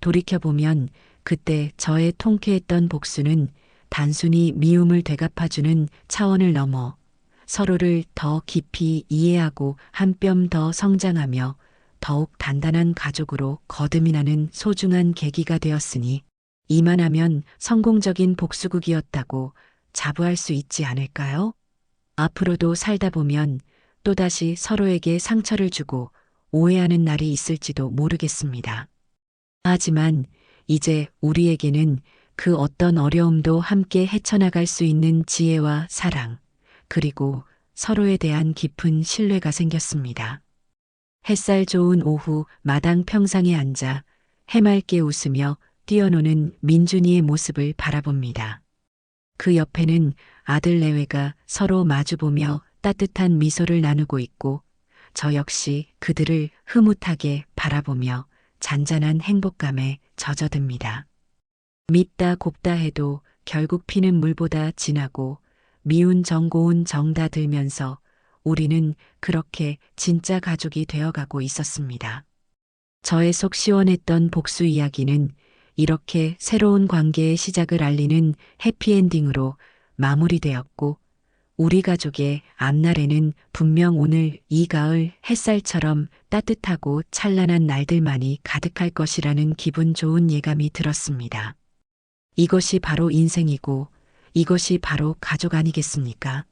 돌이켜보면 그때 저의 통쾌했던 복수는 단순히 미움을 되갚아주는 차원을 넘어 서로를 더 깊이 이해하고 한 뼘 더 성장하며 더욱 단단한 가족으로 거듭나는 소중한 계기가 되었으니 이만하면 성공적인 복수극이었다고 자부할 수 있지 않을까요? 앞으로도 살다 보면 또다시 서로에게 상처를 주고 오해하는 날이 있을지도 모르겠습니다. 하지만 이제 우리에게는 그 어떤 어려움도 함께 헤쳐나갈 수 있는 지혜와 사랑, 그리고 서로에 대한 깊은 신뢰가 생겼습니다. 햇살 좋은 오후 마당 평상에 앉아 해맑게 웃으며 뛰어노는 민준이의 모습을 바라봅니다. 그 옆에는 아들 내외가 서로 마주보며 따뜻한 미소를 나누고 있고 저 역시 그들을 흐뭇하게 바라보며 잔잔한 행복감에 젖어듭니다. 밉다 곱다 해도 결국 피는 물보다 진하고 미운 정 고운 정 다 들면서 우리는 그렇게 진짜 가족이 되어가고 있었습니다. 저의 속 시원했던 복수 이야기는 이렇게 새로운 관계의 시작을 알리는 해피엔딩으로 마무리되었고 우리 가족의 앞날에는 분명 오늘 이 가을 햇살처럼 따뜻하고 찬란한 날들만이 가득할 것이라는 기분 좋은 예감이 들었습니다. 이것이 바로 인생이고 이것이 바로 가족 아니겠습니까?